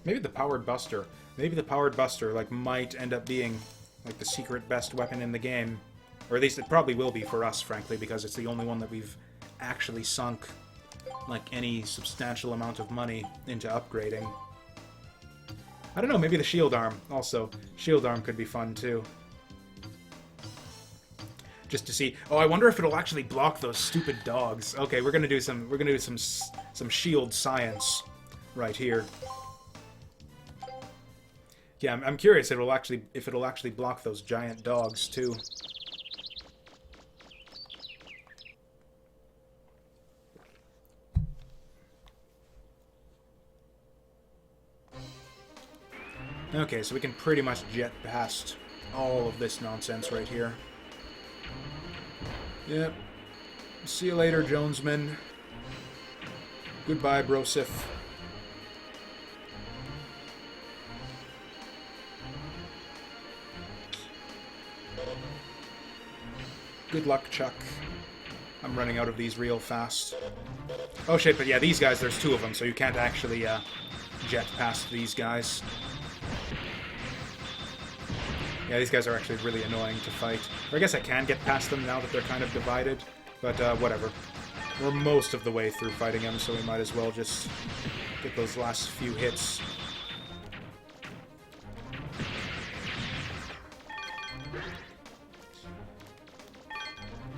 Maybe the Powered Buster. Maybe the Powered Buster, like, might end up being, like, the secret best weapon in the game. Or at least it probably will be for us, frankly, because it's the only one that we've actually sunk, like, any substantial amount of money into upgrading. I don't know, maybe the Shield Arm, also. Shield Arm could be fun, too. Just to see... Oh, I wonder if it'll actually block those stupid dogs. Okay, we're gonna do some shield science right here. Yeah, I'm curious if it'll actually block those giant dogs too. Okay, so we can pretty much jet past all of this nonsense right here. Yep. See you later, Jonesman. Goodbye, Brosif. Good luck, Chuck. I'm running out of these real fast. Oh shit, but yeah, these guys, there's two of them, so you can't actually jet past these guys. Yeah, these guys are actually really annoying to fight. Or I guess I can get past them now that they're kind of divided, but whatever. We're most of the way through fighting them, so we might as well just get those last few hits.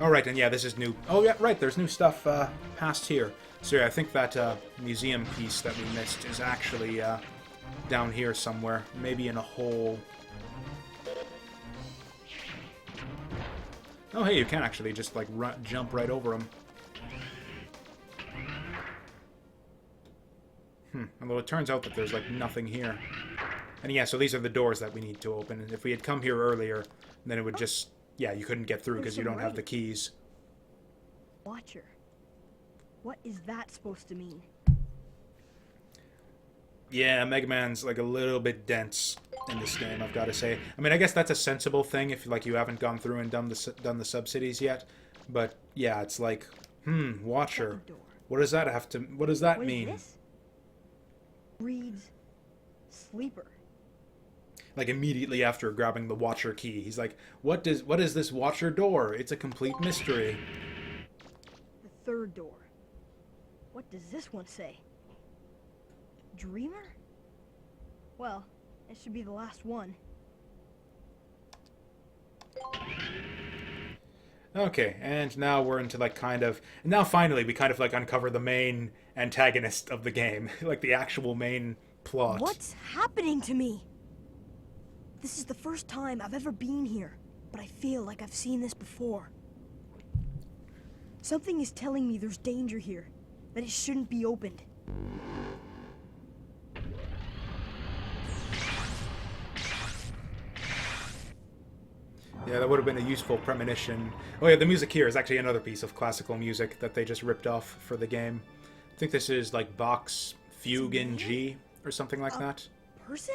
Alright, and yeah, this is new. Oh, yeah, right, there's new stuff past here. So yeah, I think that museum piece that we missed is actually down here somewhere. Maybe in a hole. Oh, hey, you can actually just, like, jump right over them. Although it turns out that there's, like, nothing here. And yeah, so these are the doors that we need to open. And if we had come here earlier, then it would just... Yeah, you couldn't get through because you don't have the keys. Watcher. What is that supposed to mean? Yeah, Mega Man's like a little bit dense in this game, I've got to say. I mean, I guess that's a sensible thing if like you haven't gone through and done the sub-cities yet. But yeah, it's like, Watcher. What does that have to? What does that mean? What is this? Reads sleeper. Like immediately after grabbing the Watcher key, he's like, what is this Watcher door? It's a complete mystery. The third door. What does this one say? Dreamer? Well, it should be the last one. Okay, and now we're into like now finally we kind of like uncover the main antagonist of the game, like the actual main plot. What's happening to me? This is the first time I've ever been here, but I feel like I've seen this before. Something is telling me there's danger here, that it shouldn't be opened. Yeah, that would have been a useful premonition. Oh yeah, the music here is actually another piece of classical music that they just ripped off for the game. I think this is like Bach's Fugue in G or something like that. Person?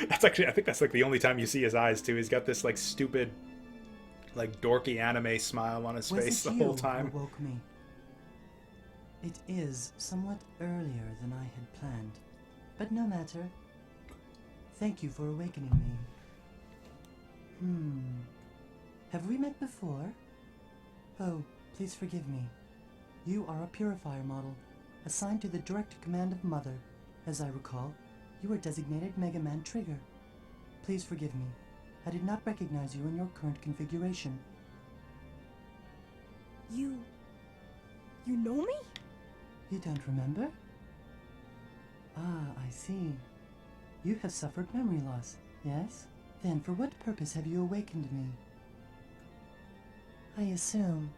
That's actually, I think that's like the only time you see his eyes too. He's got this like stupid, like dorky anime smile on his face the whole time. Who woke me? It is somewhat earlier than I had planned, but no matter. Thank you for awakening me. Have we met before? Oh, please forgive me. You are a purifier model, assigned to the direct command of Mother. As I recall, you were designated Mega Man Trigger. Please forgive me. I did not recognize you in your current configuration. You know me? You don't remember? Ah, I see. You have suffered memory loss, yes? Then for what purpose have you awakened me? I assume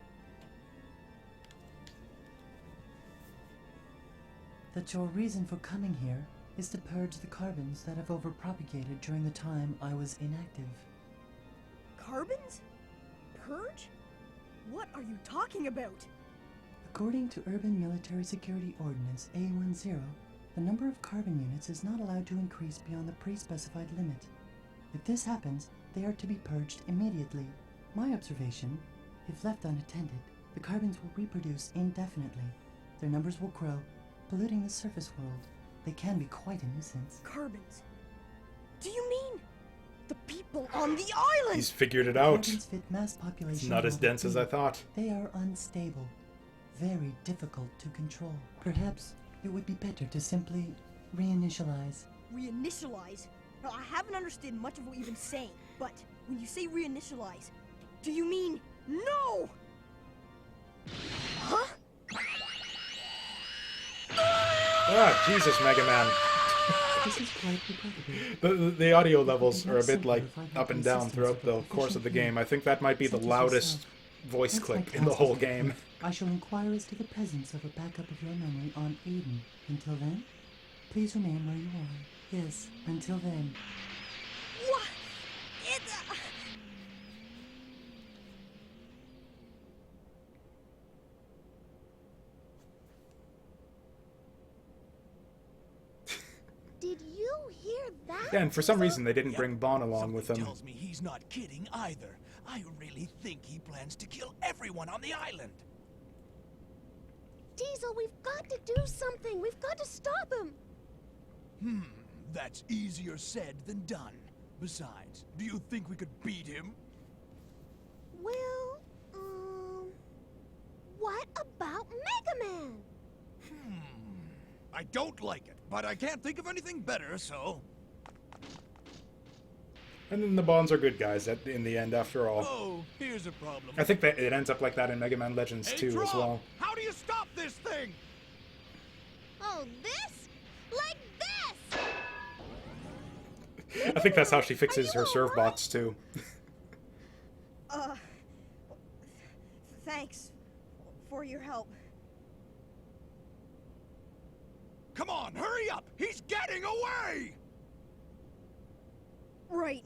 that your reason for coming here is to purge the carbons that have overpropagated during the time I was inactive. Carbons? Purge? What are you talking about? According to Urban Military Security Ordinance A10, the number of carbon units is not allowed to increase beyond the pre-specified limit. If this happens, they are to be purged immediately. My observation, if left unattended, the carbons will reproduce indefinitely. Their numbers will grow, polluting the surface world. They can be quite a nuisance. Carbons? Do you mean the people on the island? He's figured it out. Carbons fit mass population. It's not as dense as I thought. They are unstable, very difficult to control. Perhaps it would be better to simply reinitialize. Reinitialize? Now, I haven't understood much of what you've been saying, but when you say reinitialize, do you mean no? Huh? Ah, Jesus, Mega Man. This is quite regrettable. The audio levels are a bit like up and down throughout the course of the game. I think that might be the loudest voice clip in the whole game. I shall inquire as to the presence of a backup of your memory on Aiden. Until then, please remain where you are. Yes, until then. What? It's... Did you hear that? Yeah, and for some reason they didn't bring Bon along with Something them. tells me he's not kidding either. I really think he plans to kill everyone on the island. Diesel, we've got to do something. We've got to stop him. That's easier said than done. Besides, do you think we could beat him? Well, what about Mega Man? I don't like it, but I can't think of anything better, so... And then the Bons are good guys in the end, after all. Oh, here's a problem. I think that it ends up like that in Mega Man Legends Hey, 2 as Drop, well. how do you stop this thing? Oh, this? Like this? I think that's how she fixes her serve bots too. Thanks for your help. Come on, hurry up! He's getting away! Right.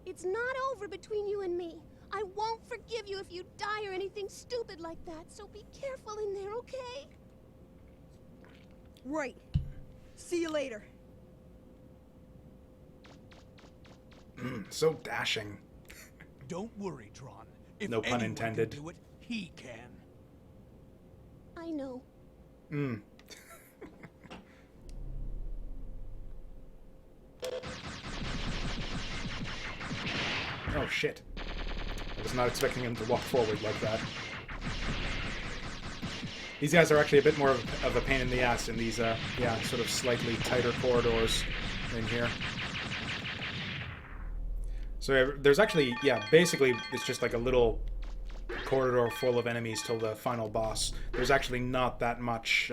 It's not over between you and me. I won't forgive you if you die or anything stupid like that, so be careful in there, okay? Right. See you later. So dashing. Don't worry, Tron. If No pun anyone intended. Can do it, he can. I know. Oh shit. I was not expecting him to walk forward like that. These guys are actually a bit more of a pain in the ass in these, yeah, sort of slightly tighter corridors in here. So there's actually, yeah, basically it's just like a little corridor full of enemies till the final boss. There's actually not that much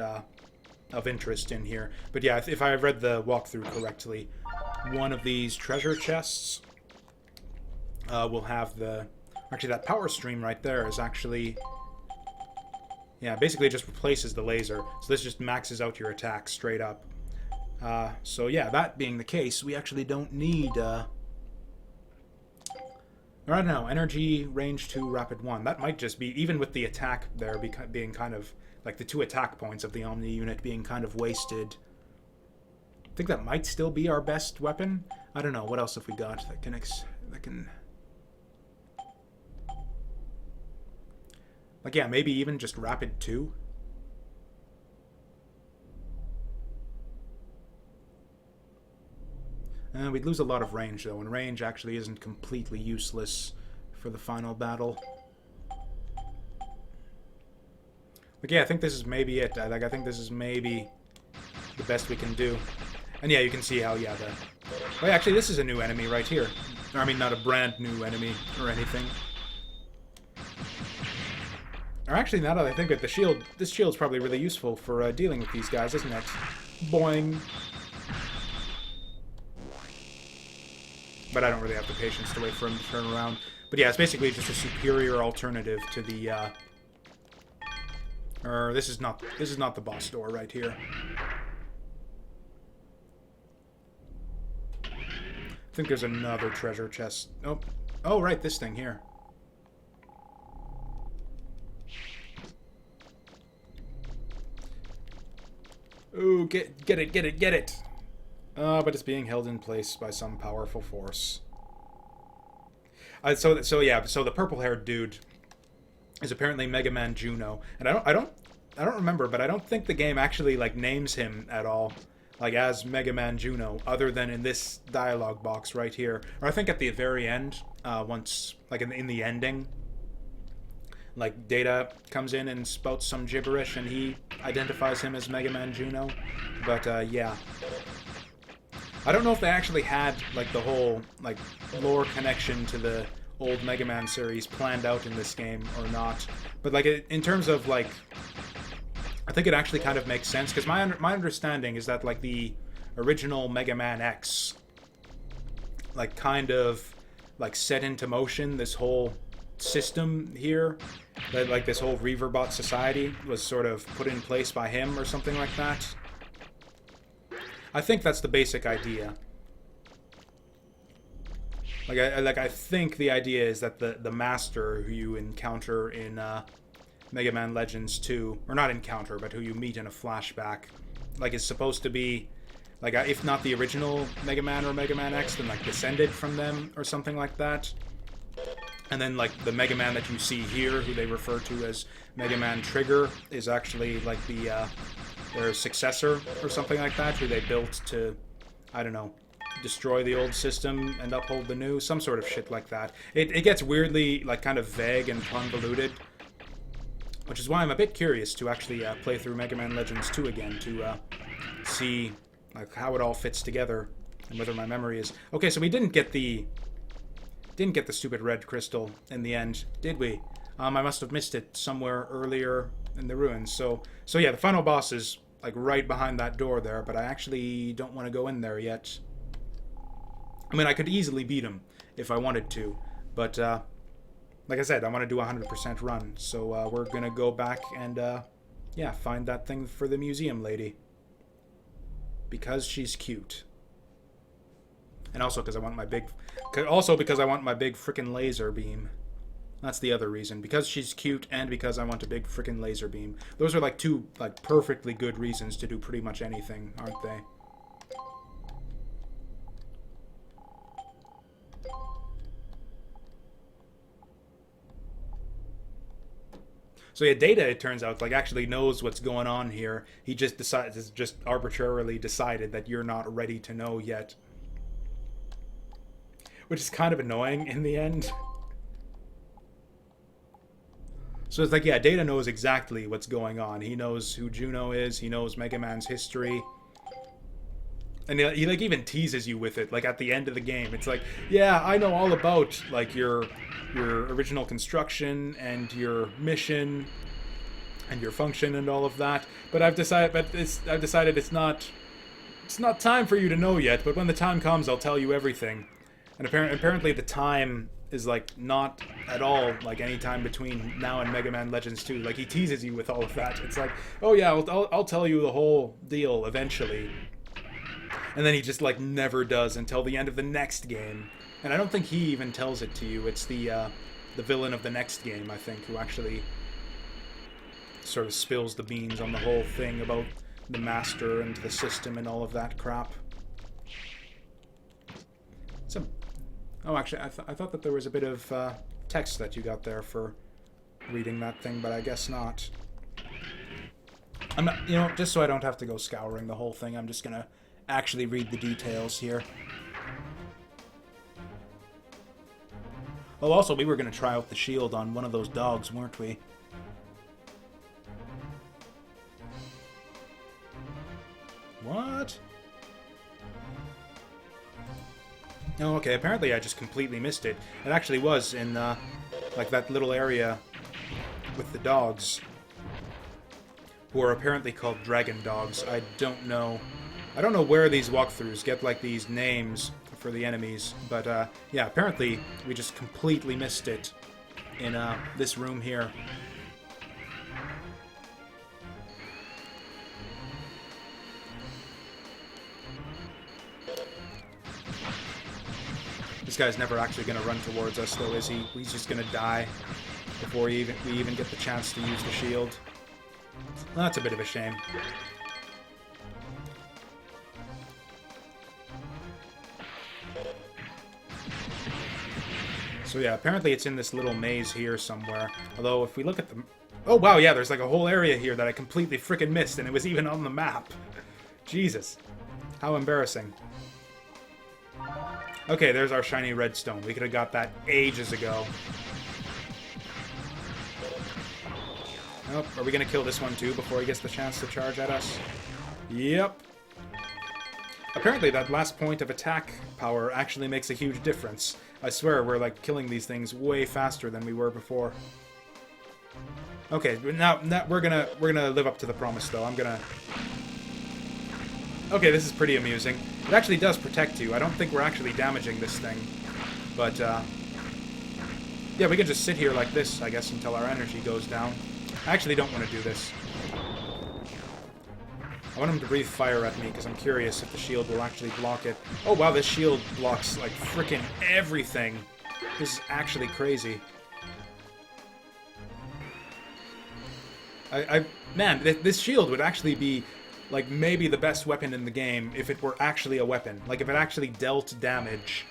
of interest in here. But yeah, if I read the walkthrough correctly, one of these treasure chests will have the... Actually, that power stream right there is actually... Yeah, basically it just replaces the laser. So this just maxes out your attack straight up. So yeah, that being the case, we actually don't need... I don't know, energy, range 2, rapid 1. That might just be, even with the attack there being kind of... Like the 2 attack points of the Omni unit being kind of wasted. I think that might still be our best weapon. I don't know, what else have we got that can... Like, yeah, maybe even just rapid 2. We'd lose a lot of range, though, and range actually isn't completely useless for the final battle. Like, yeah, I think this is maybe it. I think this is maybe the best we can do. And yeah, you can see how, yeah, Well, actually, this is a new enemy right here. I mean, not a brand new enemy or anything. Or actually, now that I think of it, this shield's probably really useful for dealing with these guys, isn't it? Boing. But I don't really have the patience to wait for him to turn around. But yeah, it's basically just a superior alternative to the, this is not the boss door right here. I think there's another treasure chest. Nope. Oh, right, this thing here. Ooh, get it! But it's being held in place by some powerful force. So the purple-haired dude is apparently Mega Man Juno, and I don't remember, but I don't think the game actually like names him at all, like as Mega Man Juno, other than in this dialogue box right here, or I think at the very end, once like in the ending. Like, Data comes in and spouts some gibberish, and he identifies him as Mega Man Juno. But, yeah. I don't know if they actually had, like, the whole, like, lore connection to the old Mega Man series planned out in this game or not. But, like, in terms of, like... I think it actually kind of makes sense, because my understanding is that, like, the original Mega Man X, like, kind of, like, set into motion this whole system here, that like this whole Reaverbot society was sort of put in place by him or something like that. I think that's the basic idea. Like I think the idea is that the master who you encounter in Mega Man Legends 2, or not encounter, but who you meet in a flashback, like is supposed to be like if not the original Mega Man or Mega Man X, then like descended from them or something like that. And then, like, the Mega Man that you see here, who they refer to as Mega Man Trigger, is actually, like, their successor or something like that, who they built to, I don't know, destroy the old system and uphold the new, some sort of shit like that. It gets weirdly, like, kind of vague and convoluted, which is why I'm a bit curious to actually play through Mega Man Legends 2 again, to see, like, how it all fits together, and whether my memory is... Okay, so we didn't get the stupid red crystal in the end, did we? I must have missed it somewhere earlier in the ruins. So yeah, the final boss is like right behind that door there, but I actually don't want to go in there yet. I mean, I could easily beat him if I wanted to, but like I said, I want to do a 100% run. So we're gonna go back and yeah, find that thing for the museum lady because she's cute. And also because I want my big... Also because I want my big frickin' laser beam. That's the other reason. Because she's cute and because I want a big frickin' laser beam. Those are like two like perfectly good reasons to do pretty much anything, aren't they? So yeah, Data, it turns out, like actually knows what's going on here. He just arbitrarily decided that you're not ready to know yet. Which is kind of annoying in the end. So it's like, yeah, Data knows exactly what's going on. He knows who Juno is. He knows Mega Man's history. And he like even teases you with it, like at the end of the game. It's like, yeah, I know all about like your original construction and your mission and your function and all of that. But I've decided it's not time for you to know yet. But when the time comes, I'll tell you everything. And apparently the time is like not at all like any time between now and Mega Man Legends 2. Like he teases you with all of that. It's like, oh yeah, I'll tell you the whole deal eventually. And then he just like never does until the end of the next game. And I don't think he even tells it to you. It's the villain of the next game, I think, who actually sort of spills the beans on the whole thing about the master and the system and all of that crap. Oh, actually, I thought that there was a bit of text that you got there for reading that thing, but I guess not. I'm not, you know, just so I don't have to go scouring the whole thing, I'm just gonna actually read the details here. Oh, also, we were gonna try out the shield on one of those dogs, weren't we? What? Oh, okay, apparently I just completely missed it. It actually was in, like, that little area with the dogs, who are apparently called dragon dogs. I don't know where these walkthroughs get, like, these names for the enemies, but, yeah, apparently we just completely missed it in, this room here. This guy's never actually going to run towards us, though, is he? He's just going to die before we even get the chance to use the shield. Well, that's a bit of a shame. So yeah, apparently it's in this little maze here somewhere. Although, if we look at the... Oh, wow, yeah, there's like a whole area here that I completely frickin' missed, and it was even on the map. Jesus. How embarrassing. Okay, there's our shiny redstone. We could have got that ages ago. Oh, are we going to kill this one too before he gets the chance to charge at us? Yep. Apparently that last point of attack power actually makes a huge difference. I swear we're like killing these things way faster than we were before. Okay, now we're gonna live up to the promise though. Okay, this is pretty amusing. It actually does protect you. I don't think we're actually damaging this thing. But, yeah, we can just sit here like this, I guess, until our energy goes down. I actually don't want to do this. I want him to breathe fire at me, because I'm curious if the shield will actually block it. Oh, wow, this shield blocks, like, frickin' everything. This is actually crazy. Man, this shield would actually be... like, maybe the best weapon in the game if it were actually a weapon. Like, if it actually dealt damage.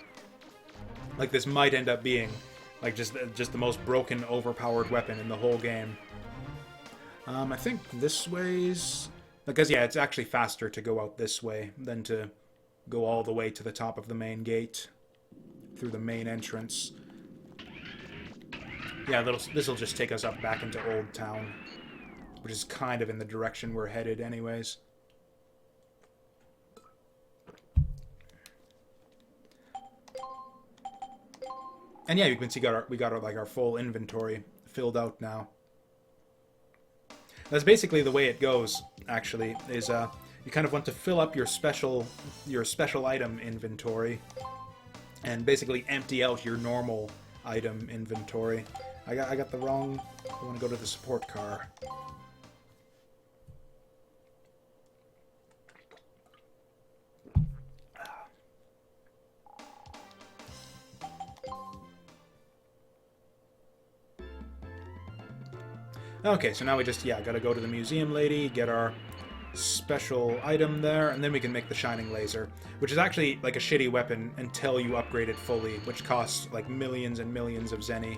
Like, this might end up being, like, just the most broken, overpowered weapon in the whole game. I think this way's... because, yeah, it's actually faster to go out this way than to go all the way to the top of the main gate. Through the main entrance. Yeah, this'll just take us up back into Old Town. Which is kind of in the direction we're headed anyways. And yeah, you can see we got our, like, our full inventory filled out now. That's basically the way it goes, actually, is you kind of want to fill up your special item inventory and basically empty out your normal item inventory. I got the wrong... I want to go to the support car. Okay, so now we just, yeah, gotta go to the museum lady, get our special item there, and then we can make the shining laser, which is actually like a shitty weapon until you upgrade it fully, which costs like millions and millions of zenny.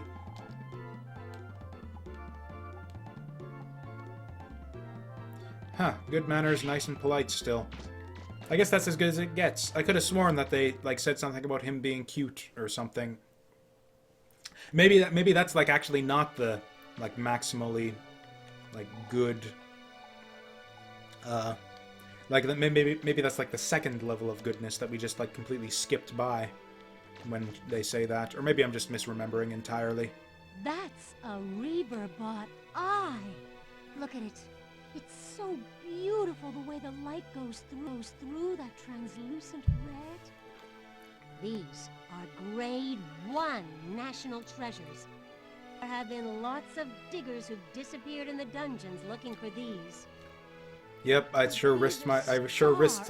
Huh, good manners, nice and polite still. I guess that's as good as it gets. I could have sworn that they, like, said something about him being cute or something. Maybe that's, like, actually not the... like maximally, like, good, Like, maybe that's like the second level of goodness that we just like completely skipped by when they say that. Or maybe I'm just misremembering entirely. That's a Reaver-bought eye. Look at it. It's so beautiful the way the light goes through that translucent red. These are grade 1 national treasures. There have been lots of diggers who've disappeared in the dungeons looking for these. Yep, I sure risked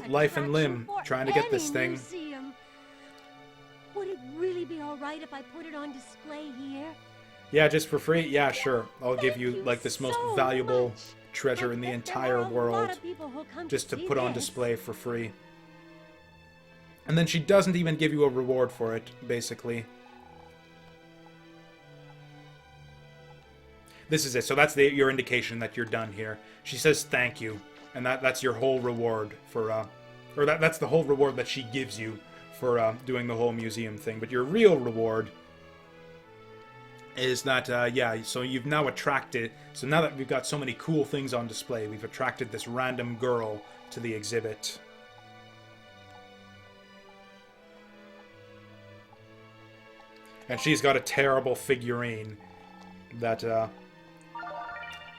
life and limb trying to get this thing. Museum. Would it really be all right if I put it on display here? Yeah, just for free? Yeah, sure. I'll give you, like, this most valuable treasure in the entire world just to put on display for free. And then she doesn't even give you a reward for it, basically. This is it. So that's your indication that you're done here. She says thank you, and that's your whole reward for, or that's the whole reward that she gives you for doing the whole museum thing. But your real reward is that, yeah, so you've now attracted, so now that we've got so many cool things on display, we've attracted this random girl to the exhibit. And she's got a terrible figurine that,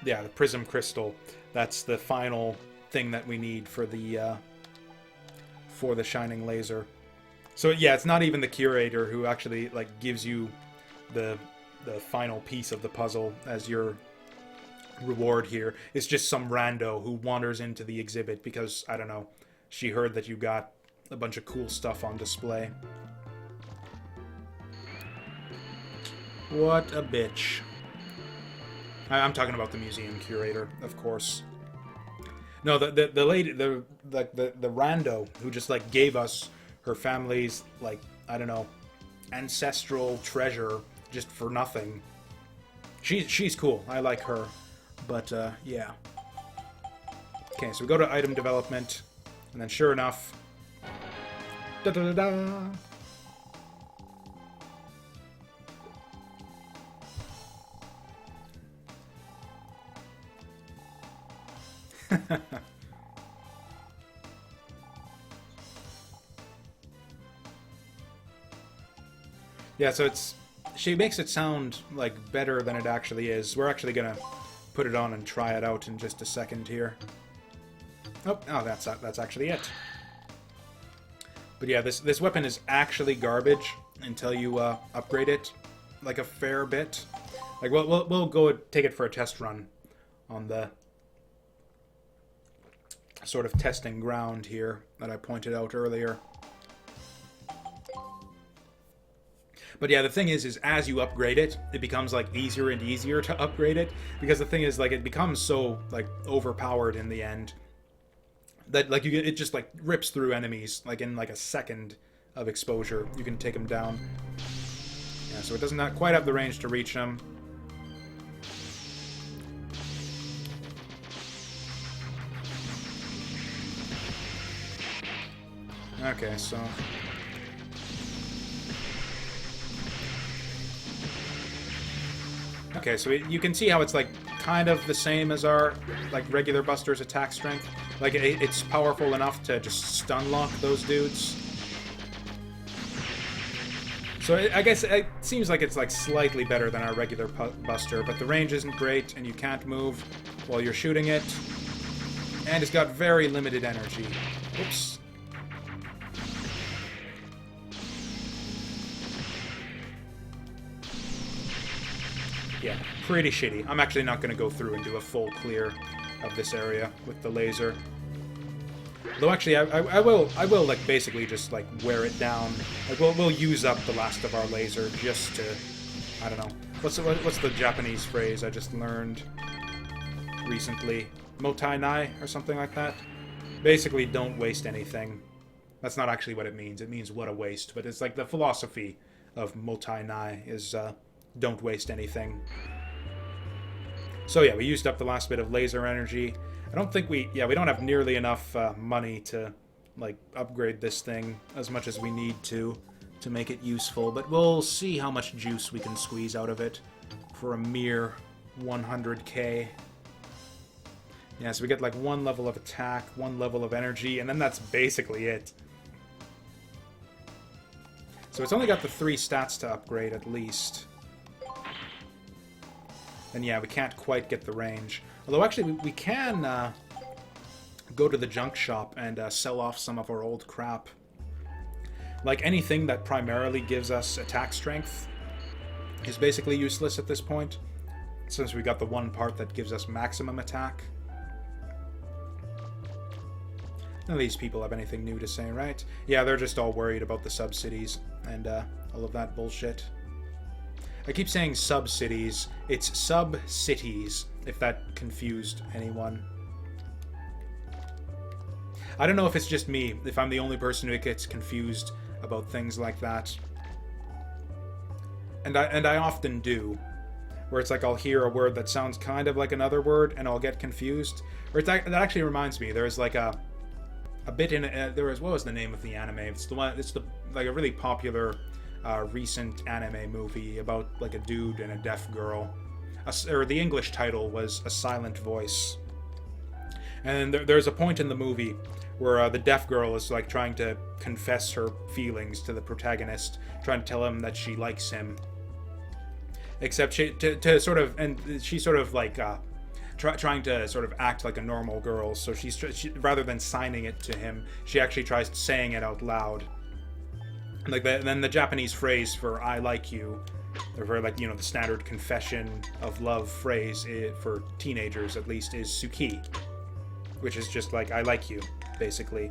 yeah, the prism crystal. That's the final thing that we need for the shining laser. So yeah, it's not even the curator who actually like gives you the final piece of the puzzle as your reward here. It's just some rando who wanders into the exhibit because, I don't know, she heard that you got a bunch of cool stuff on display. What a bitch. I'm talking about the museum curator, of course. No, the lady, the rando who just like gave us her family's, like, I don't know, ancestral treasure just for nothing. She's cool. I like her. But yeah. Okay, so we go to item development, and then sure enough, da da da da. Yeah, so she makes it sound like better than it actually is. We're actually gonna put it on and try it out in just a second here. Oh, that's actually it. But yeah, this weapon is actually garbage until you upgrade it, like a fair bit. Like we'll go take it for a test run on the sort of testing ground here that I pointed out earlier. But yeah, the thing is as you upgrade it, it becomes like easier and easier to upgrade it, because the thing is like it becomes so like overpowered in the end that like it just like rips through enemies like in like a second of exposure. You can take them down. Yeah, so it does not quite have the range to reach them. Okay, so okay, so you can see how it's like kind of the same as our like regular Buster's attack strength. Like it's powerful enough to just stun lock those dudes. So I guess it seems like it's like slightly better than our regular Buster, but the range isn't great, and you can't move while you're shooting it, and it's got very limited energy. Oops. Yeah, pretty shitty. I'm actually not going to go through and do a full clear of this area with the laser. Though actually, I will like basically just like wear it down. Like we'll use up the last of our laser just to, I don't know. What's the Japanese phrase I just learned recently? Motai nai or something like that. Basically, don't waste anything. That's not actually what it means. It means what a waste. But it's like the philosophy of Motai nai is don't waste anything. So yeah, we used up the last bit of laser energy. I don't think we don't have nearly enough money to like upgrade this thing as much as we need to make it useful, but we'll see how much juice we can squeeze out of it for a mere 100k. Yeah, so we get like 1 level of attack, 1 level of energy, and then that's basically it. So it's only got the 3 stats to upgrade at least. And yeah, we can't quite get the range. Although actually we can go to the junk shop and sell off some of our old crap. Like anything that primarily gives us attack strength is basically useless at this point, since we got the one part that gives us maximum attack. None of these people have anything new to say, right? Yeah, they're just all worried about the sub-cities and all of that bullshit. I keep saying sub-cities. It's sub-cities, if that confused anyone. I don't know if it's just me, if I'm the only person who gets confused about things like that. And I often do. Where it's like I'll hear a word that sounds kind of like another word, and I'll get confused. Or that actually reminds me, there's like a bit in there was, what was the name of the anime? It's the one. It's the like a really popular recent anime movie about like a dude and a deaf girl. Or the English title was A Silent Voice. And there's a point in the movie where the deaf girl is like trying to confess her feelings to the protagonist, trying to tell him that she likes him. Except to sort of, and she's sort of like trying to sort of act like a normal girl. So she rather than signing it to him, she actually tries saying it out loud. Like then the Japanese phrase for "I like you," or for like, you know, the standard confession of love phrase for teenagers at least is "suki," which is just like "I like you," basically.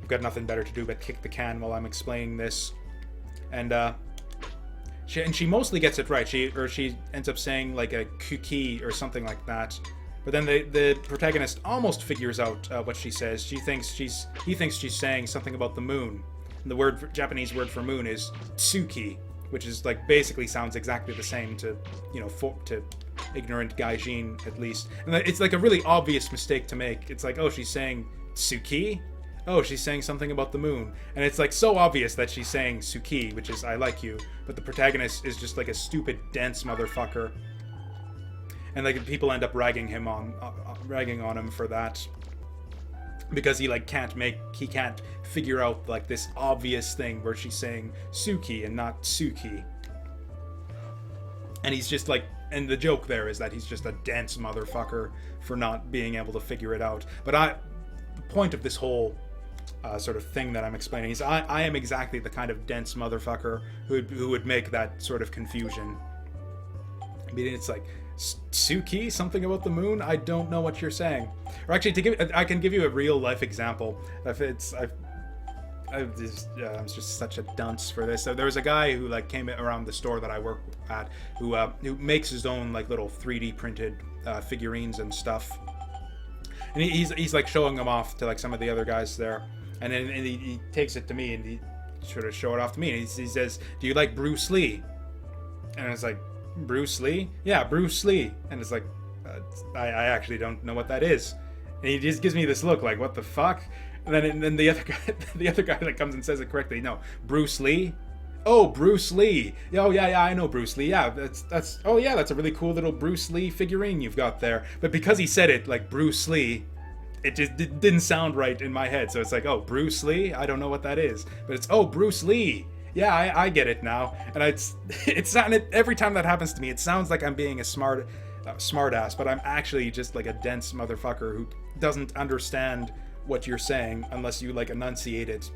I've got nothing better to do but kick the can while I'm explaining this, and she mostly gets it right. She ends up saying like a "kuki" or something like that. But then the protagonist almost figures out what she says. He thinks she's saying something about the moon. And the Japanese word for moon is tsuki, which is like basically sounds exactly the same to, you know, to ignorant gaijin at least. And it's like a really obvious mistake to make. It's like, oh, she's saying tsuki? Oh, she's saying something about the moon. And it's like so obvious that she's saying Suki, which is I like you, but the protagonist is just like a stupid, dense motherfucker. And like people end up ragging on him for that. Because he like can't figure out like this obvious thing where she's saying Suki and not Suki. And he's just like, and the joke there is that he's just a dense motherfucker for not being able to figure it out. But the point of this whole sort of thing that I'm explaining is I am exactly the kind of dense motherfucker who would make that sort of confusion. I mean, it's like, Suki, something about the moon? I don't know what you're saying. Or actually, I can give you a real life example. I'm just such a dunce for this. So there was a guy who like came around the store that I work at who makes his own like little 3D printed figurines and stuff. And he's like showing them off to like some of the other guys there. And then he takes it to me and he sort of show it off to me. And he says, "Do you like Bruce Lee?" And it's like, "Bruce Lee? Yeah, Bruce Lee." And it's like, I actually don't know what that is. And he just gives me this look like, what the fuck? And then the other guy that comes and says it correctly. No, Bruce Lee? Oh, Bruce Lee. Oh, yeah, I know Bruce Lee. Yeah, that's a really cool little Bruce Lee figurine you've got there. But because he said it like Bruce Lee, it just didn't sound right in my head. So it's like, oh, Bruce Lee? I don't know what that is. But it's, oh, Bruce Lee. Yeah, I get it now. And it's every time that happens to me, it sounds like I'm being a smart ass, but I'm actually just like a dense motherfucker who doesn't understand what you're saying unless you like enunciate it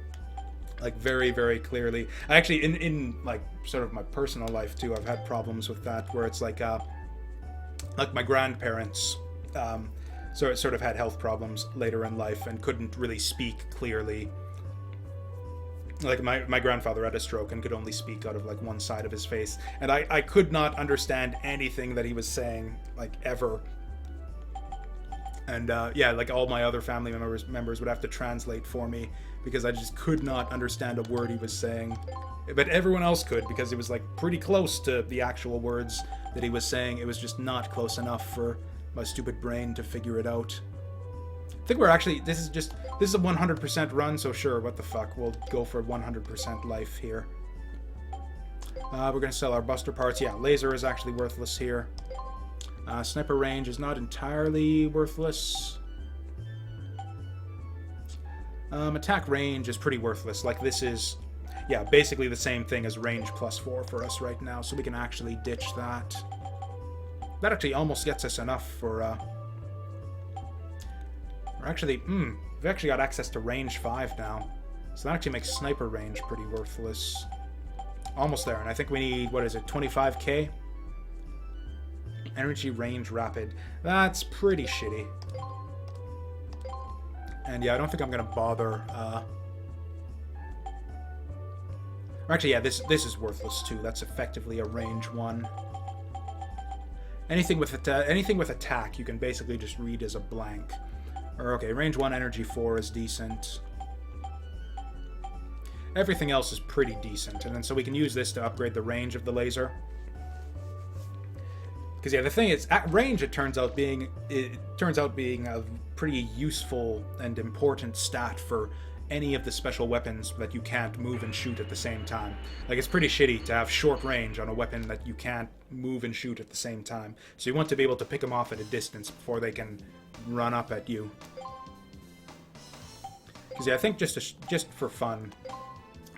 like very, very clearly. I actually in like sort of my personal life too, I've had problems with that where it's like my grandparents sort of had health problems later in life and couldn't really speak clearly. Like my grandfather had a stroke and could only speak out of like one side of his face, and I could not understand anything that he was saying, like ever. And yeah, like all my other family members would have to translate for me because I just could not understand a word he was saying. But everyone else could because it was like pretty close to the actual words that he was saying. It was just not close enough for my stupid brain to figure it out. I think we're actually, this is a 100% run, so sure, what the fuck, we'll go for 100% life here. We're gonna sell our buster parts. Yeah, laser is actually worthless here. Sniper range is not entirely worthless. Attack range is pretty worthless. Like, this is, yeah, basically the same thing as range +4 for us right now, so we can actually ditch that. That actually almost gets us enough for, we're actually, we've actually got access to range 5 now. So that actually makes sniper range pretty worthless. Almost there, and I think we need, what is it, 25k? Energy range rapid. That's pretty shitty. And yeah, I don't think I'm gonna bother, actually, yeah, this is worthless too. That's effectively a range 1. Anything with attack, you can basically just read as a blank. Or okay, range 1, energy 4 is decent. Everything else is pretty decent, and then so we can use this to upgrade the range of the laser. Because yeah, the thing is, at range it turns out being a pretty useful and important stat for any of the special weapons that you can't move and shoot at the same time. Like, it's pretty shitty to have short range on a weapon that you can't move and shoot at the same time. So you want to be able to pick them off at a distance before they can run up at you. Because yeah, I think just for fun,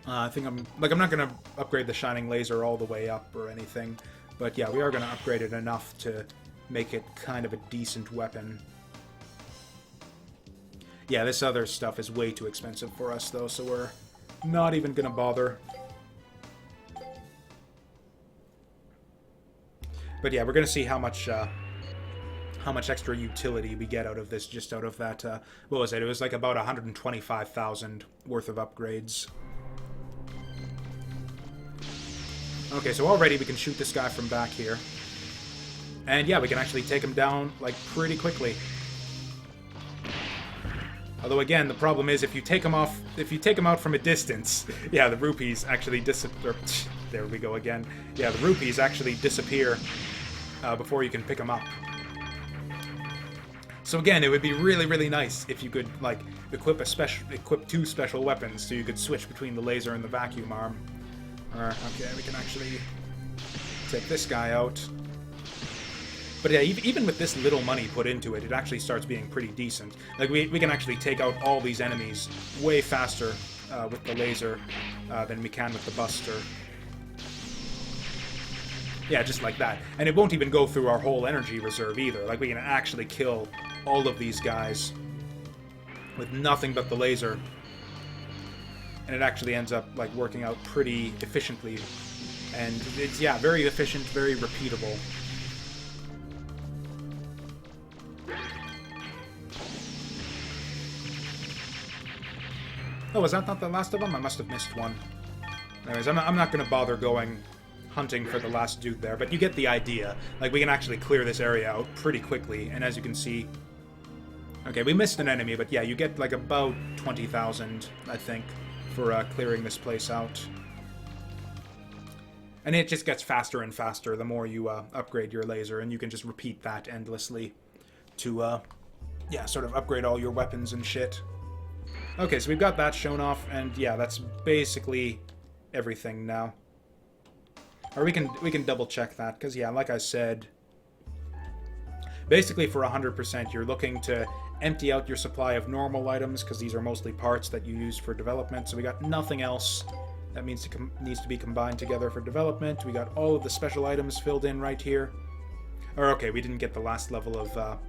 I think I'm not gonna upgrade the shining laser all the way up or anything, but yeah, we are gonna upgrade it enough to make it kind of a decent weapon. Yeah, this other stuff is way too expensive for us, though, so we're not even gonna bother. But yeah, we're gonna see how much extra utility we get out of this, just out of that, what was it? It was like about 125,000 worth of upgrades. Okay, so already we can shoot this guy from back here. And yeah, we can actually take him down, like, pretty quickly. Although again, the problem is if you take him out from a distance, yeah, the rupees actually disappear. There we go again. Yeah, the rupees actually disappear before you can pick them up. So again, it would be really, really nice if you could, like, equip 2 special weapons so you could switch between the laser and the vacuum arm. Okay, we can actually take this guy out. But yeah, even with this little money put into it, it actually starts being pretty decent. Like, we can actually take out all these enemies way faster with the laser than we can with the buster. Yeah, just like that. And it won't even go through our whole energy reserve either. Like, we can actually kill all of these guys with nothing but the laser. And it actually ends up, like, working out pretty efficiently. And it's, yeah, very efficient, very repeatable. Oh, was that not the last of them? I must have missed one. Anyways, I'm not going to bother going hunting for the last dude there, but you get the idea. Like, we can actually clear this area out pretty quickly, and as you can see... Okay, we missed an enemy, but yeah, you get, like, about 20,000, I think, for clearing this place out. And it just gets faster and faster the more you upgrade your laser, and you can just repeat that endlessly to, yeah, sort of upgrade all your weapons and shit. Okay, so we've got that shown off, and yeah, that's basically everything now. Or we can double check that, because yeah, like I said, basically for 100% you're looking to empty out your supply of normal items, because these are mostly parts that you use for development, so we got nothing else that needs to be combined together for development. We got all of the special items filled in right here. Or okay, we didn't get the last level of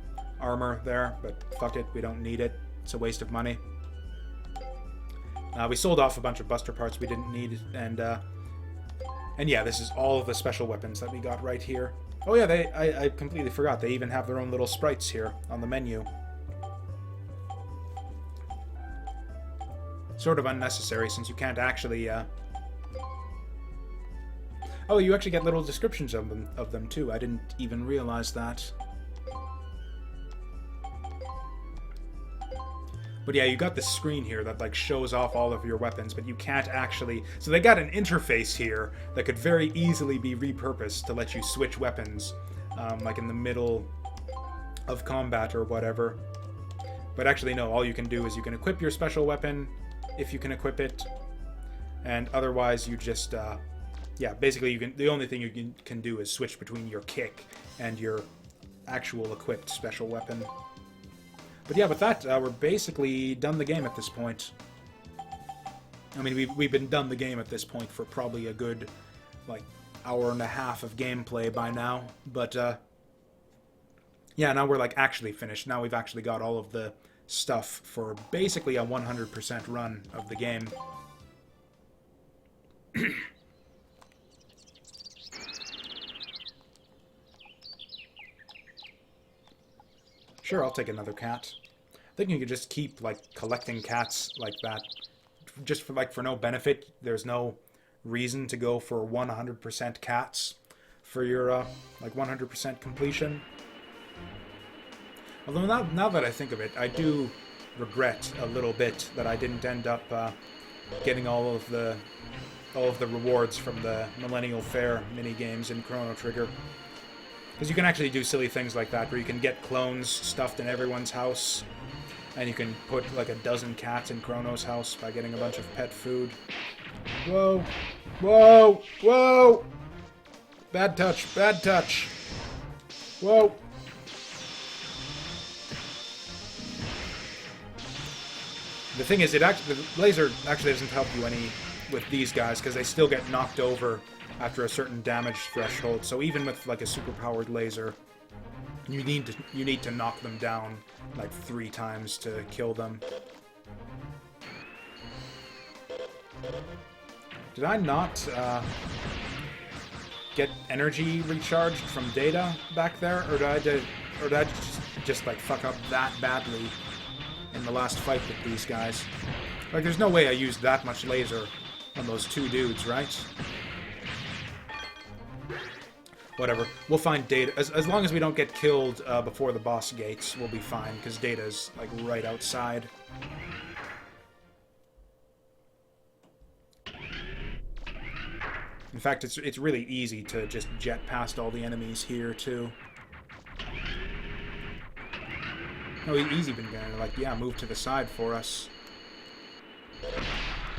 armor there, but fuck it, we don't need it. It's a waste of money. We sold off a bunch of buster parts we didn't need, and yeah, this is all of the special weapons that we got right here. Oh yeah, I completely forgot, they even have their own little sprites here on the menu. Sort of unnecessary, since you can't actually, Oh, you actually get little descriptions of them too, I didn't even realize that. But yeah, you got this screen here that, like, shows off all of your weapons, but you can't actually... So they got an interface here that could very easily be repurposed to let you switch weapons, like in the middle of combat or whatever. But actually, no, all you can do is you can equip your special weapon, if you can equip it, and otherwise you just, yeah, basically the only thing you can do is switch between your kick and your actual equipped special weapon. But yeah, with that, we're basically done the game at this point. I mean, we've been done the game at this point for probably a good, like, hour and a half of gameplay by now. But, yeah, now we're, like, actually finished. Now we've actually got all of the stuff for basically a 100% run of the game. Sure, I'll take another cat. I think you could just keep, like, collecting cats like that. Just for, like, for no benefit. There's no reason to go for 100% cats for your, like, 100% completion. Although now that I think of it, I do regret a little bit that I didn't end up getting all of the rewards from the Millennial Fair mini-games in Chrono Trigger. Because you can actually do silly things like that, where you can get clones stuffed in everyone's house, and you can put like a dozen cats in Chrono's house by getting a bunch of pet food. Whoa! Whoa! Whoa! Bad touch! Bad touch! Whoa! The thing is, the laser actually doesn't help you any with these guys, because they still get knocked over after a certain damage threshold. So even with like a superpowered laser, you need to knock them down like 3 times to kill them. Did I not get energy recharged from Data back there, or did I just like fuck up that badly in the last fight with these guys? Like, there's no way I used that much laser on those 2 dudes, right? Whatever. We'll find Data. As long as we don't get killed before the boss gates, we'll be fine, because Data's, like, right outside. In fact, it's really easy to just jet past all the enemies here, too. No, he's even gonna, like, yeah, move to the side for us.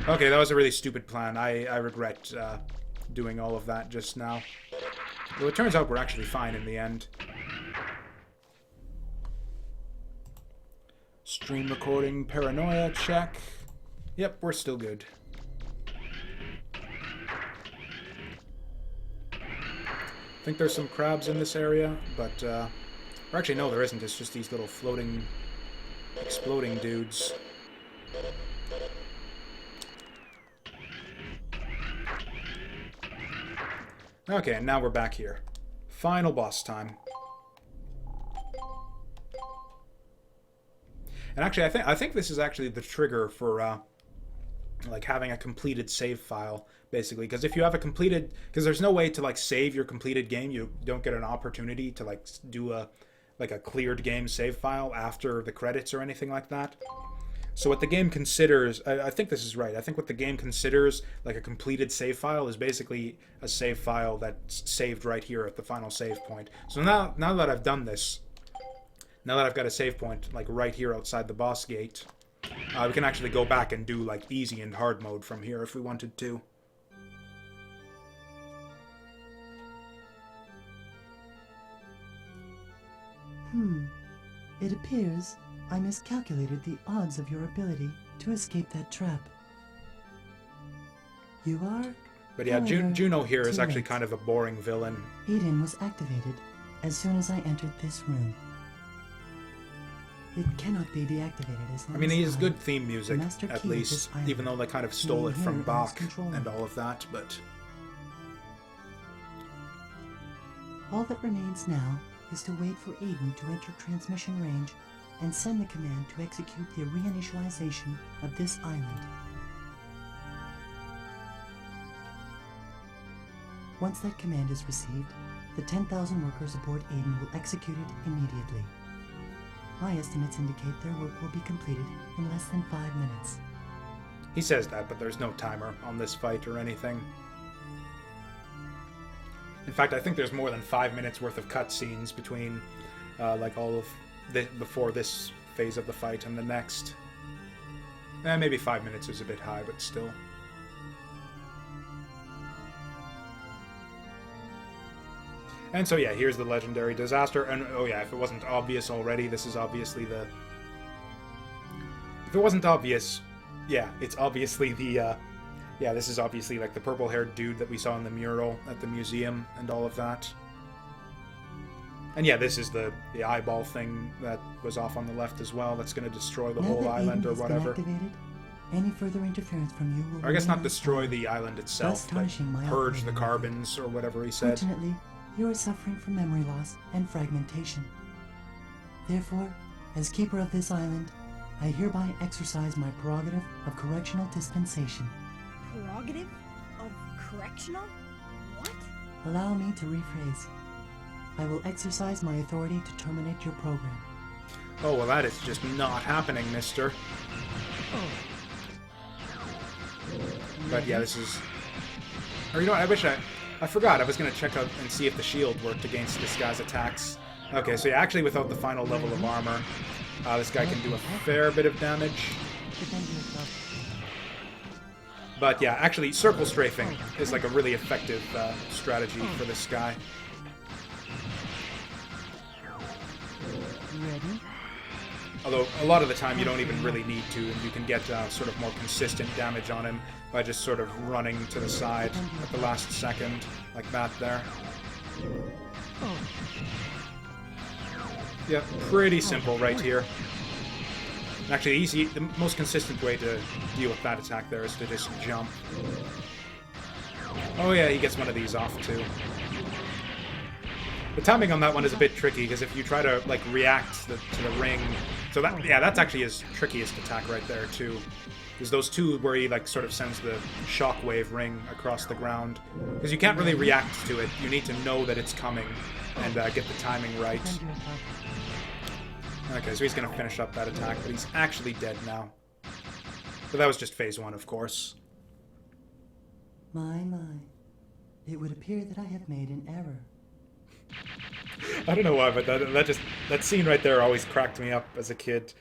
Okay, that was a really stupid plan. I regret doing all of that just now. Well, it turns out we're actually fine in the end. Stream recording paranoia check. Yep, we're still good. I think there's some crabs in this area, but, or actually, no, there isn't. It's just these little floating, exploding dudes. Okay, and now we're back here. Final boss time. And actually, I think this is actually the trigger for, like, having a completed save file, basically. Because if you have a completed... Because there's no way to, like, save your completed game. You don't get an opportunity to, like, do a cleared game save file after the credits or anything like that. So what the game considers... I think this is right. I think what the game considers, like, a completed save file is basically a save file that's saved right here at the final save point. So now that I've done this... Now that I've got a save point, like, right here outside the boss gate, we can actually go back and do, like, easy and hard mode from here if we wanted to. It appears I miscalculated the odds of your ability to escape that trap. You are... But yeah, Juno here is too actually late. kind of a boring villain. Eden was activated as soon as I entered this room. It cannot be deactivated as long I mean, he has as good theme music, master at key of least, this island even though they kind of stole it being from here Bach as controller. and all of that, but... All that remains now is to wait for Eden to enter transmission range and send the command to execute the reinitialization of this island. Once that command is received, the 10,000 workers aboard Eden will execute it immediately. My estimates indicate their work will be completed in less than 5 minutes. He says that, but there's no timer on this fight or anything. In fact, I think there's more than 5 minutes worth of cutscenes between, like, all of before this phase of the fight and the next. Maybe 5 minutes is a bit high, but still. And so, yeah, here's the legendary disaster. And, oh yeah, if it wasn't obvious already, this is obviously the... If it wasn't obvious, yeah, it's obviously the, yeah, this is obviously, like, the purple-haired dude that we saw in the mural at the museum and all of that. And yeah, this is the eyeball thing that was off on the left as well. That's going to destroy the whole island or whatever. Any further interference from you will Or I guess not destroy the island itself, but purge the carbons or whatever he said. Fortunately, you are suffering from memory loss and fragmentation. Therefore, as keeper of this island, I hereby exercise my prerogative of correctional dispensation. Prerogative of correctional? What? Allow me to rephrase. I will exercise my authority to terminate your program. Oh, well, that is just not happening, mister. But yeah, this is... Or you know what, I wish I forgot. I was going to check out and see if the shield worked against this guy's attacks. Okay, so yeah, actually without the final level of armor, this guy can do a fair bit of damage. But yeah, actually, circle strafing is like a really effective strategy for this guy. Ready? Although, a lot of the time you don't even really need to, and you can get sort of more consistent damage on him by just sort of running to the side at the last second, like that there. Yeah, pretty simple right here. Actually, the most consistent way to deal with that attack there is to just jump. Oh yeah, he gets one of these off too. The timing on that one is a bit tricky, because if you try to, like, react to the ring... So that, yeah, that's actually his trickiest attack right there, too. Because those two where he, like, sort of sends the shockwave ring across the ground. Because you can't really react to it. You need to know that it's coming and get the timing right. Okay, so he's going to finish up that attack, but he's actually dead now. But that was just phase 1, of course. My. It would appear that I have made an error. I don't know why, but that scene right there always cracked me up as a kid.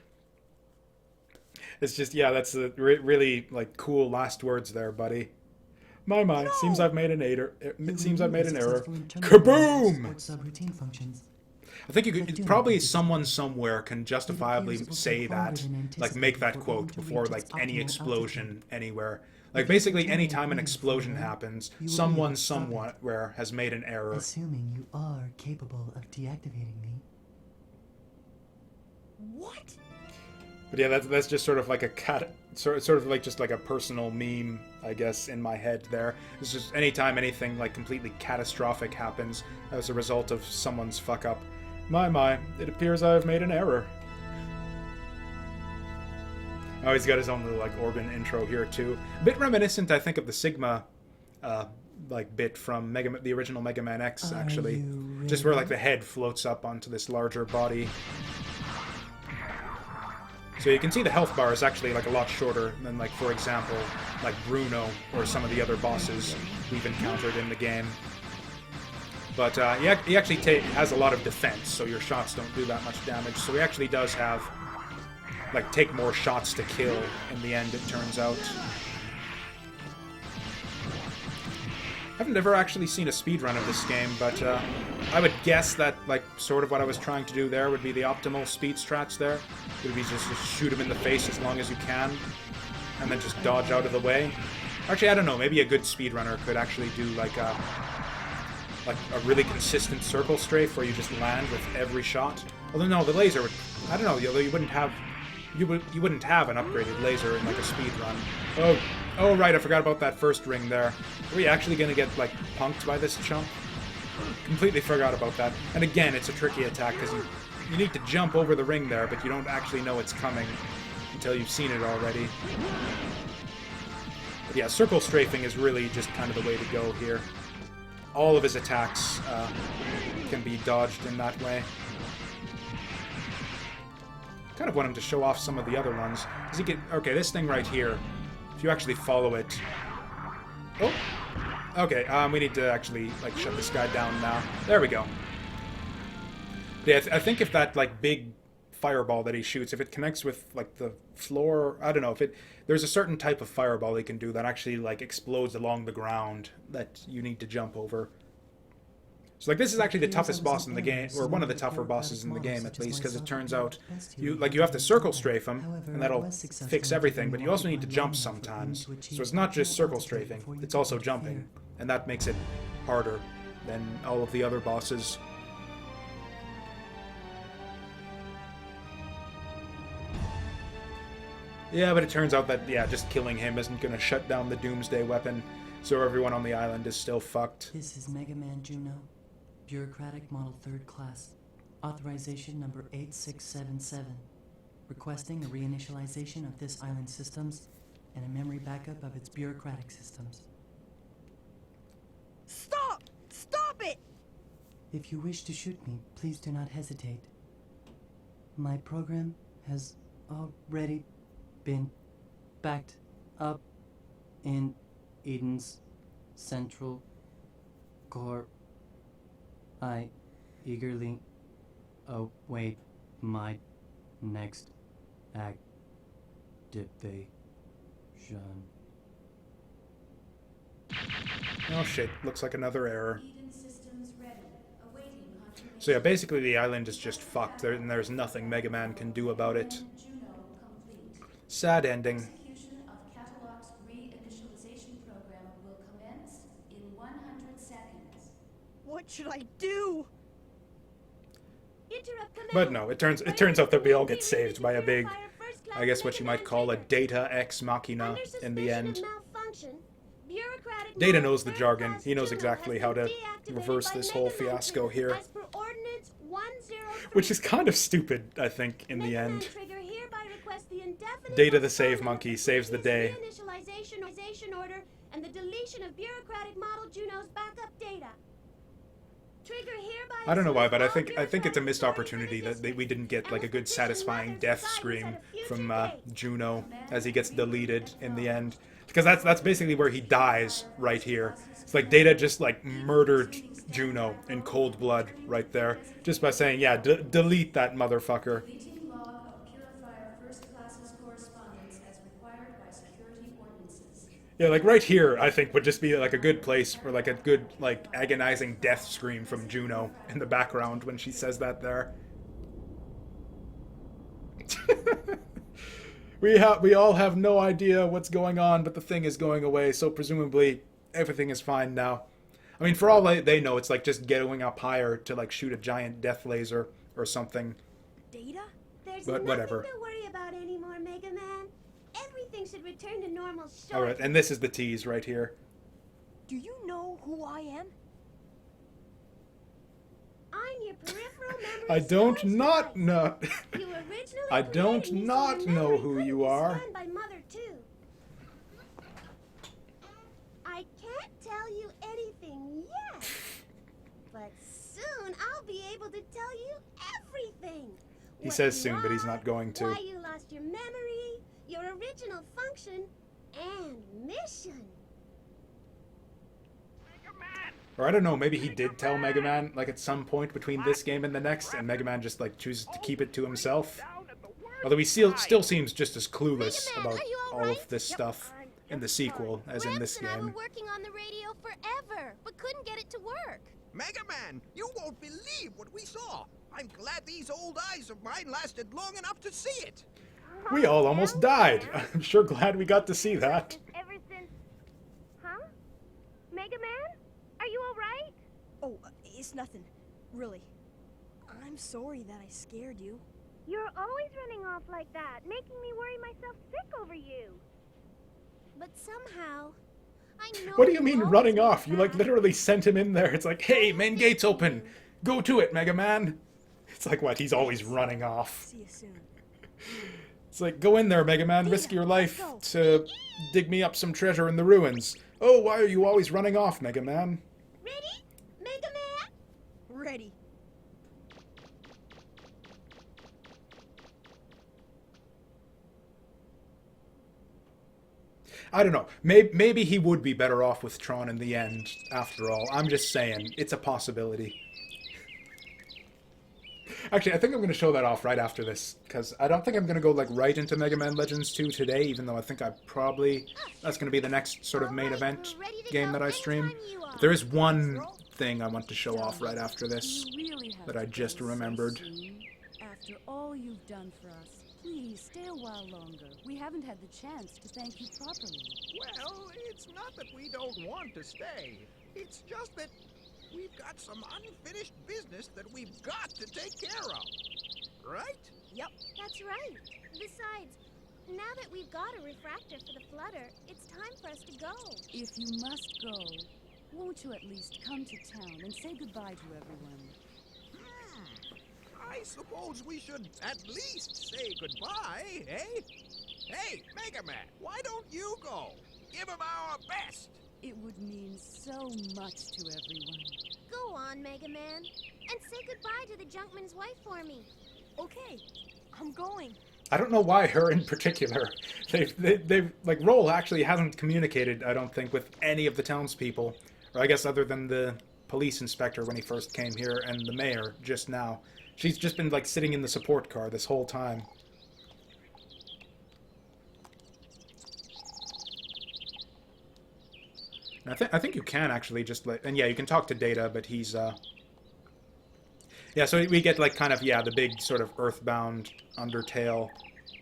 It's just, yeah, that's the really, like, cool last words there, buddy. My, no! Seems I've made an error. It seems I've made an error. Kaboom! Subroutine functions. I think you could, probably someone somewhere can justifiably say that, like, make that quote before, like, any explosion anywhere. Like, basically, any time an explosion happens, someone somewhere has made an error. Assuming you are capable of deactivating me. What? But yeah, that's just sort of like a sort of like just like a personal meme, I guess, in my head there. It's just anytime anything, like, completely catastrophic happens as a result of someone's fuck-up. My, it appears I have made an error. Oh, he's got his own little, like, organ intro here, too. A bit reminiscent, I think, of the Sigma, like, bit from the original Mega Man X, actually. Just where, like, the head floats up onto this larger body. So you can see the health bar is actually, like, a lot shorter than, like, for example, like Bruno or some of the other bosses we've encountered in the game. But he actually has a lot of defense, so your shots don't do that much damage. So he actually does have... like, take more shots to kill in the end, it turns out. I've never actually seen a speedrun of this game, but I would guess that, like, sort of what I was trying to do there would be the optimal speed strats there. It would be just shoot him in the face as long as you can, and then just dodge out of the way. Actually, I don't know, maybe a good speedrunner could actually do, like a really consistent circle strafe where you just land with every shot. Although, no, the laser would... I don't know, although you wouldn't have... You wouldn't have an upgraded laser in, like, a speed run. Oh, right, I forgot about that first ring there. Are we actually going to get, like, punked by this chump? Completely forgot about that. And again, it's a tricky attack, because you need to jump over the ring there, but you don't actually know it's coming until you've seen it already. But yeah, circle strafing is really just kind of the way to go here. All of his attacks can be dodged in that way. Kind of want him to show off some of the other ones. Does he get... Okay, this thing right here, if you actually follow it... Oh! Okay, we need to actually, like, shut this guy down now. There we go. Yeah, I think if that, like, big fireball that he shoots, if it connects with, like, the floor... I don't know, if it... There's a certain type of fireball he can do that actually, like, explodes along the ground that you need to jump over. So like this is actually the toughest boss in the game, or one of the tougher bosses in the game at least, because it turns out you have to circle strafe him, and that'll fix everything. But you also need to jump sometimes, so it's not just circle strafing; it's also jumping, and that makes it harder than all of the other bosses. Yeah, but it turns out that just killing him isn't gonna shut down the Doomsday weapon, so everyone on the island is still fucked. This is Mega Man Juno. Bureaucratic Model 3rd Class. Authorization number 8677. Requesting a reinitialization of this island's systems and a memory backup of its bureaucratic systems. Stop! Stop it! If you wish to shoot me, please do not hesitate. My program has already been backed up in Eden's central core. I eagerly await my next activation. Oh shit, looks like another error. So yeah, basically the island is just fucked, and there's nothing Mega Man can do about it. Sad ending. Execution of Catalog's reinitialization program will commence in 100 seconds. What should I do? But no, it turns out that we all get saved by a big, I guess what you might call a Data Ex Machina in the end. Data knows the jargon. He knows exactly how to reverse this whole fiasco here. Which is kind of stupid, I think, in the end. Data the Save Monkey saves the day. Order and the deletion of bureaucratic model Juno's backup data. I don't know why, but I think it's a missed opportunity that we didn't get like a good satisfying death scream from Juno as he gets deleted in the end, because that's basically where he dies right here. It's like Data just like murdered Juno in cold blood right there just by saying, yeah, delete that motherfucker. Deleting log of Purifier First Class's correspondence as required by security ordinances. Yeah, like right here, I think would just be like a good place for like a good like agonizing death scream from Juno in the background when she says that there. We all have no idea what's going on, but the thing is going away, so presumably everything is fine now. I mean, for all they know, it's like just going up higher to like shoot a giant death laser or something. Data? There's But nothing whatever. to worry about anymore, Mega Man. Everything should return to normal shortly. Alright, and this is the tease right here. Do you know who I am? I'm your peripheral memory I don't storage not device. know. You originally I don't created me so not your know memory who couldn't you be are. scanned by Mother too. I can't tell you anything yet, but soon I'll be able to tell you everything. He What says you soon, but he's are, not going to. Why you lost your memory, your original function, and mission. Or I don't know, maybe he did tell Mega Man, like, at some point between this game and the next, and Mega Man just, like, chooses to keep it to himself. Although he still seems just as clueless Mega Man, about are you all all right? of this stuff in the sequel as in this Gramps and I were game. working on the radio forever, but couldn't get it to work. Mega Man, you won't believe what we saw. I'm glad these old eyes of mine lasted long enough to see it. We all almost died. I'm sure glad we got to see that. Ever since... Huh? Mega Man? Are you all right? Oh, it's nothing. Really. I'm sorry that I scared you. You're always running off like that, making me worry myself sick over you. But somehow, I know... What do you mean running off? You, like, literally sent him in there. It's like, hey, main gate's open. Go to it, Mega Man. It's like, what? He's always running off. See you soon. It's like, go in there, Mega Man. Risk your life to dig me up some treasure in the ruins. Oh, why are you always running off, Mega Man? Ready? Mega Man? Ready. I don't know. Maybe he would be better off with Tron in the end, after all. I'm just saying. It's a possibility. Actually, I think I'm going to show that off right after this, because I don't think I'm going to go, like, right into Mega Man Legends 2 today, even though I think that's going to be the next sort of main event game that I stream. But there is one thing I want to show off right after this that I just remembered. After all you've done for us, please stay a while longer. We haven't had the chance to thank you properly. Well, it's not that we don't want to stay. It's just that we've got some unfinished business that we've got to take care of. Right? Yep. That's right. Besides, now that we've got a refractor for the flutter, it's time for us to go. If you must go, won't you at least come to town and say goodbye to everyone? I suppose we should at least say goodbye, eh? Hey, Mega Man, why don't you go? Give him our best. It would mean so much to everyone. Go on, Mega Man, and say goodbye to the Junkman's wife for me. Okay, I'm going. I don't know why her in particular. They've like, Roll actually hasn't communicated, I don't think, with any of the townspeople. Or I guess other than the police inspector when he first came here, and the mayor just now. She's just been, like, sitting in the support car this whole time. And I think you can actually just, like... And yeah, you can talk to Data, but he's, Yeah, so we get, like, kind of, yeah, the big sort of Earthbound Undertale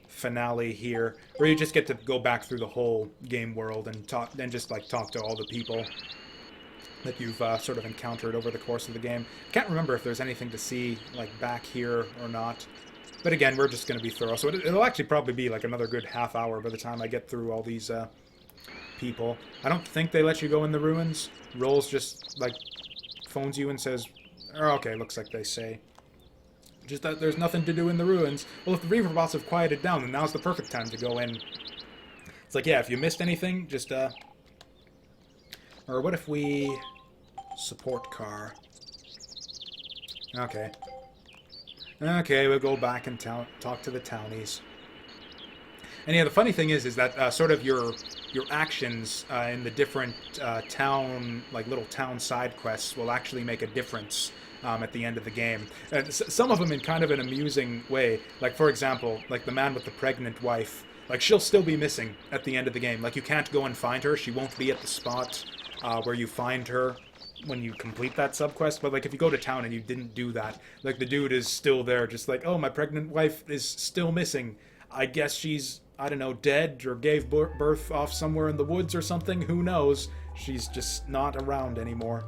finale here, where you just get to go back through the whole game world and talk, and just, like, talk to all the people that you've sort of encountered over the course of the game. I can't remember if there's anything to see, like, back here or not. But again, we're just going to be thorough. So it'll actually probably be, like, another good half hour by the time I get through all these people. I don't think they let you go in the ruins. Rolls just, like, phones you and says, oh, okay, looks like they say. Just that there's nothing to do in the ruins. Well, if the Reaver bots have quieted down, then now's the perfect time to go in. It's like, yeah, if you missed anything, just, Or what if we... Support car. Okay. Okay, we'll go back and talk to the townies. And yeah, the funny thing is that sort of your actions in the different town, like little town side quests, will actually make a difference at the end of the game. And some of them in kind of an amusing way. Like, for example, like the man with the pregnant wife. Like, she'll still be missing at the end of the game. Like, you can't go and find her. She won't be at the spot where you find her when you complete that subquest, but like if you go to town and you didn't do that, like the dude is still there, just like, oh, my pregnant wife is still missing. I guess she's, I don't know, dead or gave birth off somewhere in the woods or something. Who knows? She's just not around anymore.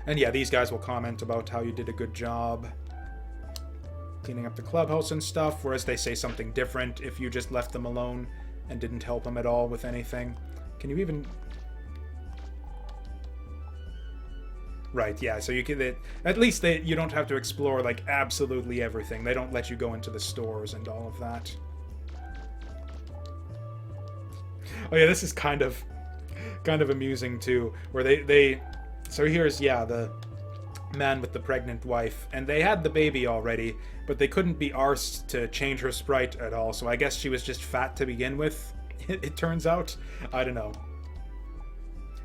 And yeah, these guys will comment about how you did a good job cleaning up the clubhouse and stuff, whereas they say something different if you just left them alone and didn't help them at all with anything. Can you even... Right, yeah, so you can... At least you don't have to explore, like, absolutely everything. They don't let you go into the stores and all of that. Oh yeah, this is kind of amusing, too, where they... So here's, yeah, the man with the pregnant wife, and they had the baby already, but they couldn't be arsed to change her sprite at all, so I guess she was just fat to begin with, it turns out. I don't know.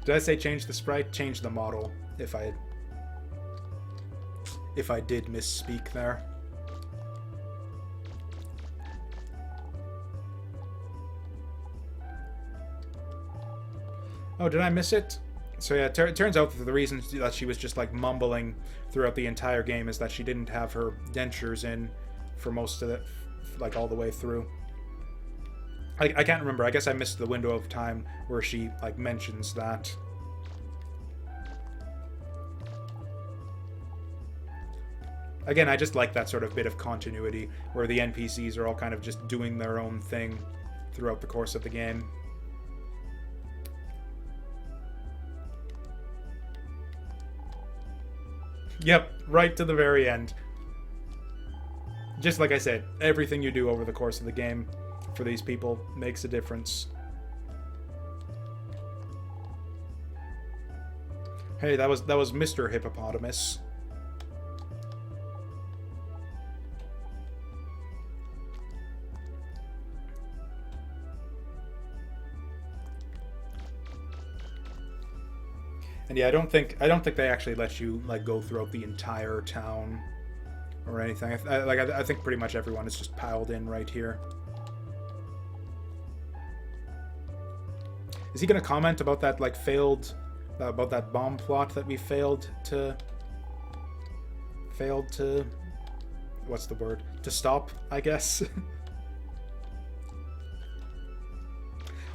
Did I say change the sprite? Change the model. If I did misspeak there. Oh, did I miss it? So yeah, it turns out that the reason that she was just like mumbling throughout the entire game is that she didn't have her dentures in for most of it, like all the way through. I can't remember. I guess I missed the window of time where she like mentions that. Again, I just like that sort of bit of continuity where the NPCs are all kind of just doing their own thing throughout the course of the game. Yep, right to the very end. Just like I said, everything you do over the course of the game for these people makes a difference. Hey, that was Mr. Hippopotamus. And yeah, I don't think they actually let you like go throughout the entire town or anything. I think pretty much everyone is just piled in right here. Is he gonna comment about that like failed about that bomb plot that we failed to what's the word? To stop, I guess.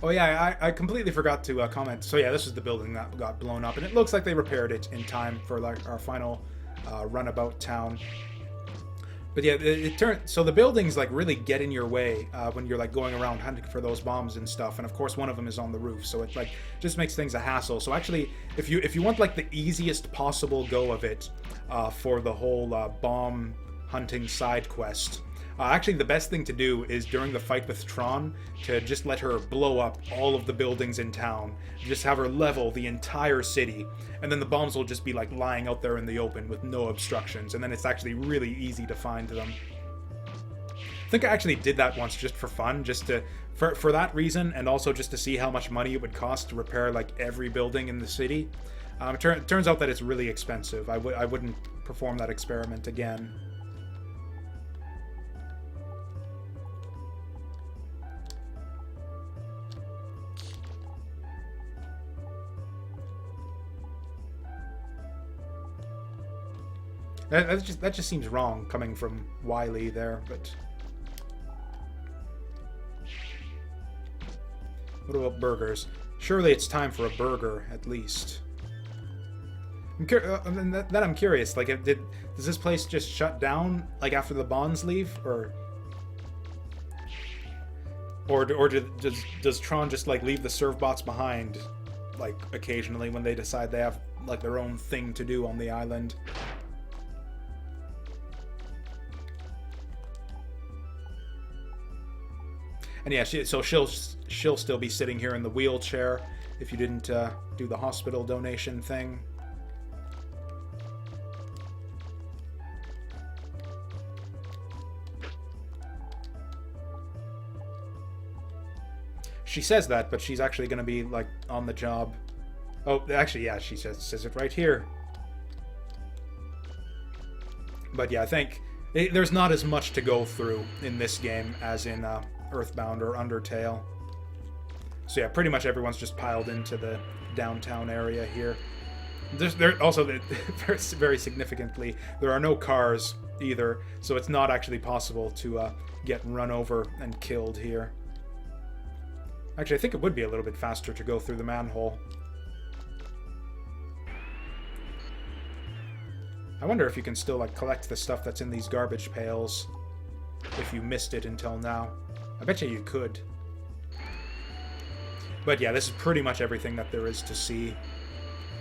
Oh yeah, I completely forgot to comment. So yeah, this is the building that got blown up, and it looks like they repaired it in time for like our final runabout town. But yeah, it turned so the buildings like really get in your way when you're like going around hunting for those bombs and stuff. And of course, one of them is on the roof, so it like just makes things a hassle. So actually, if you want like the easiest possible go of it for the whole bomb hunting side quest. Actually, the best thing to do is during the fight with Tron to just let her blow up all of the buildings in town. Just have her level the entire city, and then the bombs will just be like lying out there in the open with no obstructions, and then it's actually really easy to find them. I think I actually did that once just for fun, just to for that reason, and also just to see how much money it would cost to repair like every building in the city. It turns out that it's really expensive. I wouldn't perform that experiment again. That just seems wrong coming from Wily there, but... What about burgers? Surely it's time for a burger, at least. I'm curious, like, does this place just shut down, like, after the Bonds leave, or does Tron just, like, leave the servbots behind, like, occasionally when they decide they have, like, their own thing to do on the island? And yeah, she'll still be sitting here in the wheelchair if you didn't do the hospital donation thing. She says that, but she's actually going to be like on the job. Oh, actually, yeah, she says it right here. But yeah, I think there's not as much to go through in this game as in Earthbound or Undertale. So yeah, pretty much everyone's just piled into the downtown area here. There also, very significantly, there are no cars either, so it's not actually possible to get run over and killed here. Actually, I think it would be a little bit faster to go through the manhole. I wonder if you can still like collect the stuff that's in these garbage pails if you missed it until now. I bet you could. But yeah, this is pretty much everything that there is to see,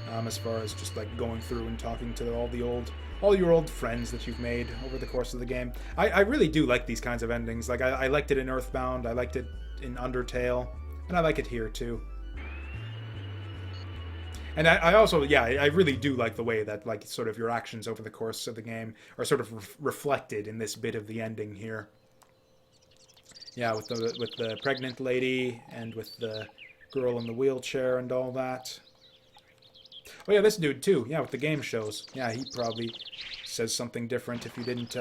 as far as just like going through and talking to all your old friends that you've made over the course of the game. I really do like these kinds of endings. Like I liked it in Earthbound, I liked it in Undertale, and I like it here too. And I also, yeah, I really do like the way that like sort of your actions over the course of the game are sort of reflected in this bit of the ending here. Yeah, with the pregnant lady and with the girl in the wheelchair and all that. Oh yeah, this dude too. Yeah, with the game shows. Yeah, he probably says something different if you didn't,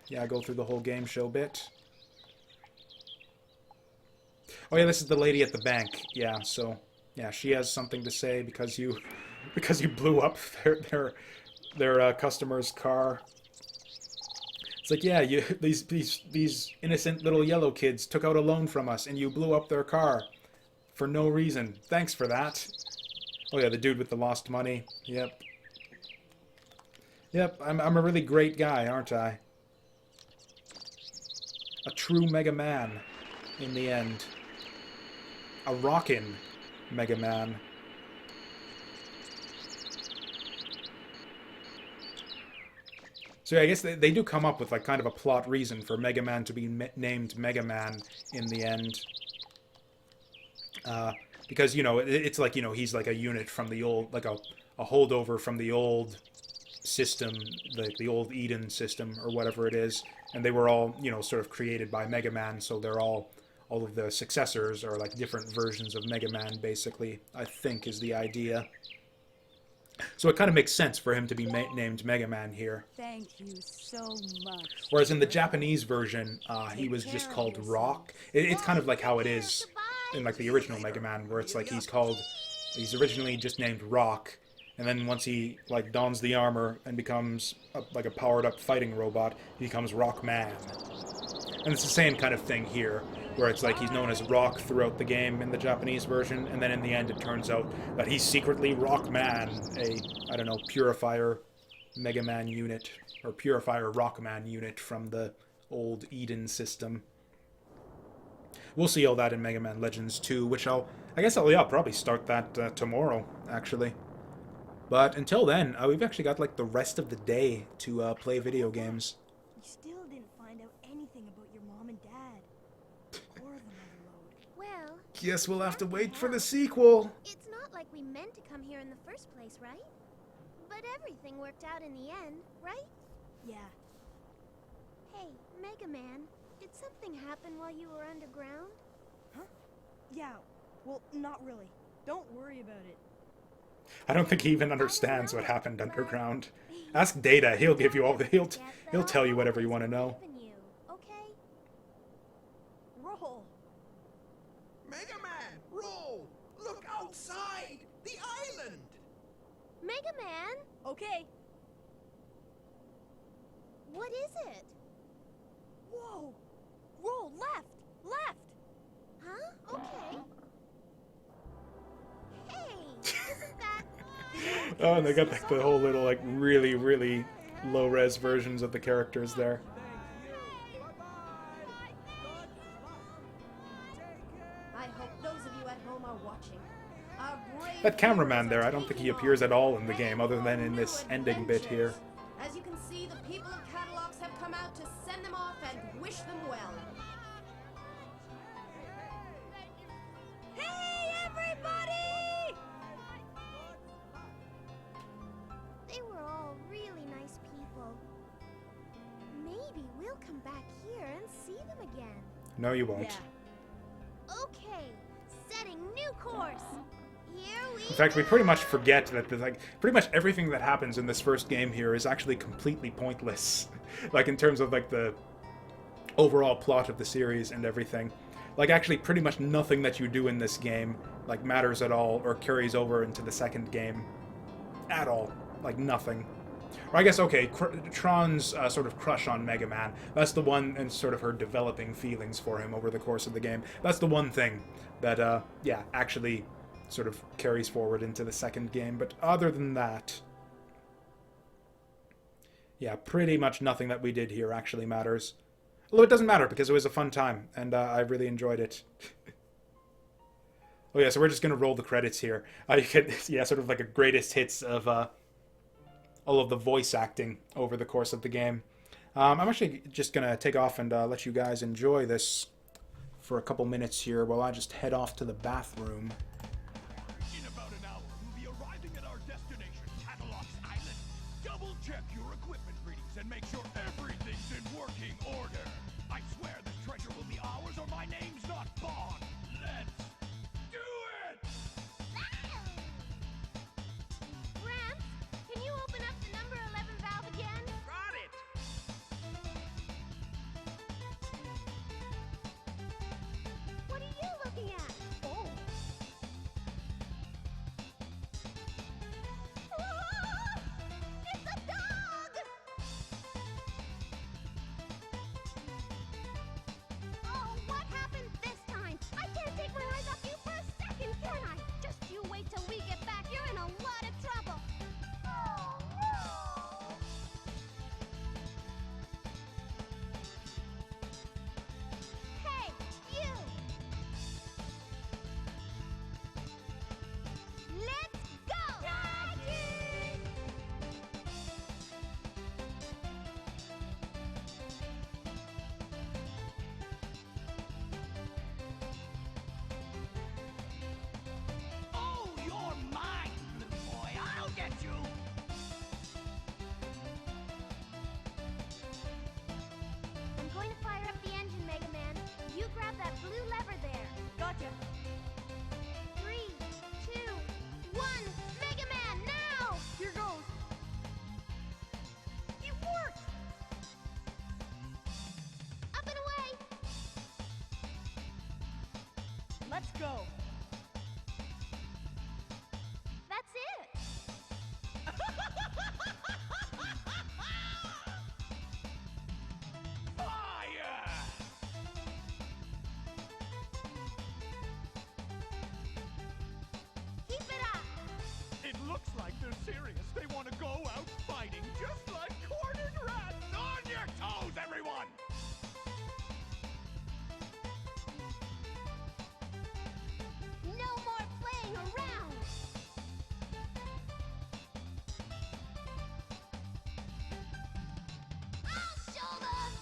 yeah, go through the whole game show bit. Oh yeah, this is the lady at the bank. Yeah, so yeah, she has something to say because you blew up their customer's car. It's like, yeah, these innocent little yellow kids took out a loan from us, and you blew up their car for no reason. Thanks for that. Oh yeah, the dude with the lost money. Yep. Yep, I'm a really great guy, aren't I? A true Mega Man, in the end. A rockin' Mega Man. So yeah, I guess they do come up with like kind of a plot reason for Mega Man to be named Mega Man in the end. Because, you know, it's like, you know, he's like a unit from the old, like a holdover from the old system, like the old Eden system or whatever it is. And they were all, you know, sort of created by Mega Man, so they're all of the successors are like different versions of Mega Man, basically, I think is the idea. So it kind of makes sense for him to be named Mega Man here. Thank you so much. Whereas in the Japanese version, he was just called Rock. It's kind of like how it is in like the original Mega Man, where it's like he's called He's originally just named Rock, and then once he like dons the armor and becomes like a powered-up fighting robot, he becomes Rockman. And it's the same kind of thing here, where it's like he's known as Rock throughout the game in the Japanese version, and then in the end it turns out that he's secretly Rockman, I don't know, Purifier Mega Man unit, or Purifier Rockman unit from the old Eden system. We'll see all that in Mega Man Legends 2, which I guess I'll probably start that tomorrow, actually. But until then, we've actually got like the rest of the day to play video games. We still didn't find out anything about your mom and dad. Or the motherlode. Well, Guess we'll have to wait for the sequel. it's not like we meant to come here in the first place, right? But everything worked out in the end, right? Yeah. Hey, Mega Man, did something happen while you were underground? Huh? Yeah. Well, not really. Don't worry about it. I don't think he even understands what happened underground. Ask Data; he'll give you all the he'll tell you whatever you want to know. Okay? Roll. Mega Man, roll! Look outside! The island! Mega Man, Okay. what is it? Whoa! Roll left! Left! Huh? Okay. Hey, isn't that... Oh, and they got like the whole little like really, really low-res versions of the characters there. I hope those of you at home are watching. Our brave That cameraman heroes there, are I don't think he taking appears on at all in the game, other than in new this ending bit here. adventures. As you can see, the people of Catalogs have come out to send them off and wish them well. Hey, everybody! They were all really nice people. Maybe we'll come back here and see them again. No, you won't. Yeah. Okay, setting new course. Here we In fact, we go. pretty much forget that pretty much everything that happens in this first game here is actually completely pointless. Like in terms of like the overall plot of the series and everything. Like actually pretty much nothing that you do in this game like matters at all or carries over into the second game at all. Like nothing. Or I guess, okay, Tron's sort of crush on Mega Man, that's the one, and sort of her developing feelings for him over the course of the game. That's the one thing that, yeah, actually sort of carries forward into the second game. But other than that, yeah, pretty much nothing that we did here actually matters. Although it doesn't matter, because it was a fun time, and I really enjoyed it. Oh yeah, so we're just going to roll the credits here. You get, yeah, sort of like a greatest hits of all of the voice acting over the course of the game. I'm actually just going to take off and let you guys enjoy this for a couple minutes here while I just head off to the bathroom. In about an hour, we'll be arriving at our destination, Catalogs Island. Double check your equipment readings and make sure everything's in working order. I swear this treasure will be ours or my name's not Bond. Let's do it! Gramps, can you open up the number 11 valve again? Got it! What are you looking at? Oh. Ah! It's a dog! Oh, what happened this time? I can't take my eyes off you for a second, can I? Just you wait till we get back. You're in a lot of trouble. Oh, no! Hey, you! Let's go! Doggy! Oh, you're mine, little boy. I'll get you. I'm going to fire up the engine, Mega Man. You grab that blue lever there. Gotcha. 3, 2, 1, Mega Man, now! Here goes. It worked! Up and away! Let's go. Looks like they're serious. They want to go out fighting just like cornered rats. On your toes, everyone! No more playing around! I'll show them!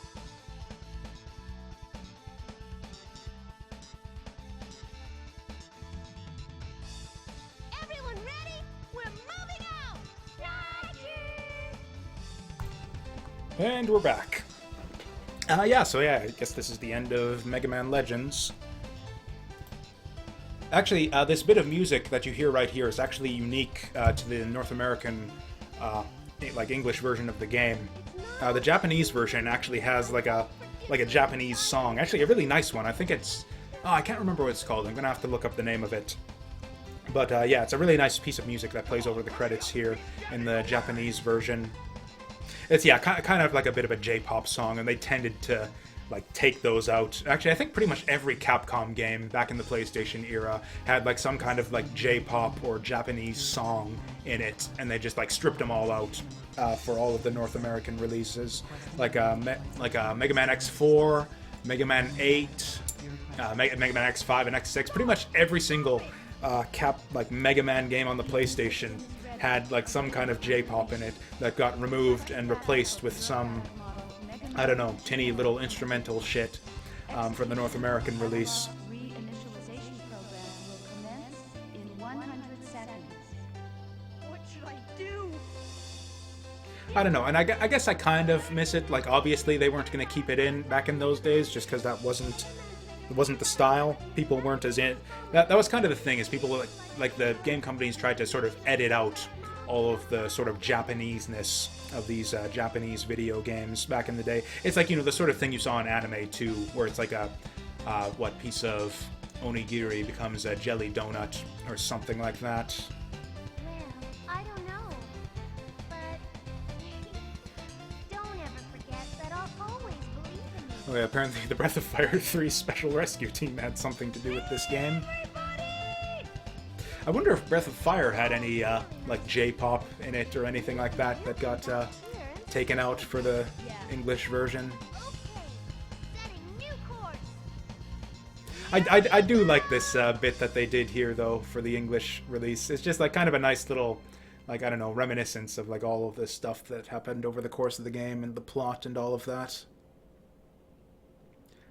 Everyone ready? We're moving out! And we're back. So I guess this is the end of Mega Man Legends. Actually, this bit of music that you hear right here is actually unique to the North American, English version of the game. The Japanese version actually has like a Japanese song. Actually, a really nice one. I think it's... Oh, I can't remember what it's called. I'm gonna have to look up the name of it. But yeah, it's a really nice piece of music that plays over the credits here in the Japanese version. It's, yeah, kind of like a bit of a J-pop song, and they tended to, like, take those out. Actually, I think pretty much every Capcom game back in the PlayStation era had, like, some kind of, like, J-pop or Japanese song in it, and they just, like, stripped them all out for all of the North American releases. Like Mega Man X4, Mega Man 8, Mega Man X5 and X6. Pretty much every single Mega Man game on the PlayStation had like some kind of J-pop in it that got removed and replaced with some, I don't know, tinny little instrumental shit for the North American release. Reinitialization program will commence in 100 seconds. What should I do? I don't know, and I guess I kind of miss it. Like, obviously they weren't going to keep it in back in those days just because that wasn't the style. People weren't as in... That was kind of the thing, is people, like the game companies tried to sort of edit out all of the sort of Japanese-ness of these Japanese video games back in the day. It's like, you know, the sort of thing you saw in anime, too, where it's like a, piece of onigiri becomes a jelly donut, or something like that. Well, I don't know. But don't ever forget that I'll always believe in you. Oh yeah, apparently the Breath of Fire 3 Special Rescue Team had something to do with this game. I wonder if Breath of Fire had any, like, J-pop in it or anything like that that got taken out for the English version. I do like this bit that they did here, though, for the English release. It's just, like, kind of a nice little, like, I don't know, reminiscence of, like, all of this stuff that happened over the course of the game and the plot and all of that.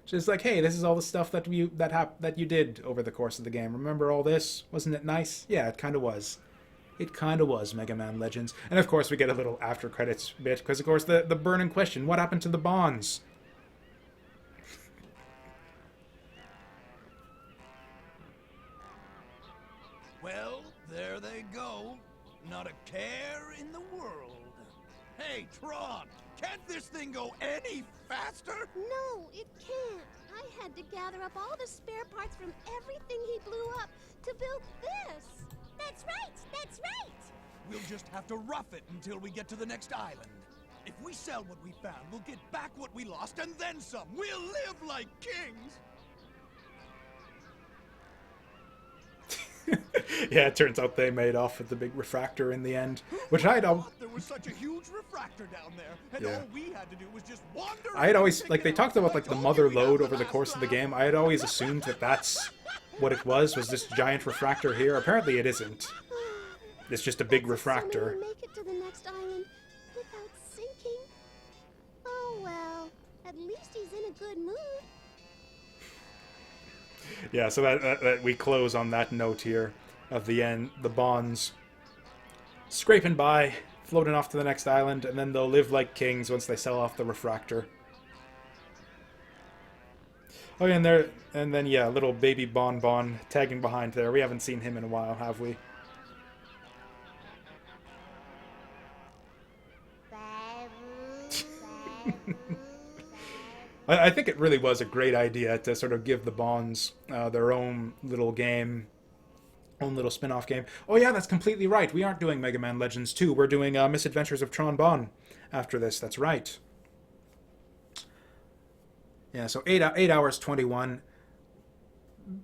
Just like, hey, this is all the stuff that you did over the course of the game. Remember all this? Wasn't it nice? Yeah, it kind of was. It kind of was, Mega Man Legends. And of course, we get a little after credits bit, because of course the burning question: what happened to the bonds? Well, there they go. Not a care in the world. Hey, Tron, can't this thing go any faster? No, it can't. I had to gather up all the spare parts from everything he blew up to build this. That's right, that's right. We'll just have to rough it until we get to the next island. If we sell what we found, we'll get back what we lost and then some. We'll live like kings. Yeah, it turns out they made off with the big refractor in the end, which I don't... There was such a huge refractor down there, and Yeah. all we had to do was just wander. I had always, like, they talked about, like, the mother lode over the course of the game. I had always assumed that that's what it was this giant refractor here. Apparently it isn't. It's just a big refractor. So make it to the next island without sinking. Oh well, at least he's in a good mood. Yeah, so that we close on that note here of the end. The bonds scraping by, floating off to the next island, and then they'll live like kings once they sell off the refractor. Oh yeah, and then yeah, little baby Bon tagging behind there. We haven't seen him in a while, have we? I think it really was a great idea to sort of give the Bonds their own little game, own little spin-off game. Oh yeah, that's completely right. We aren't doing Mega Man Legends 2. We're doing Misadventures of Tron Bon after this. That's right. Yeah, so 8 hours 21.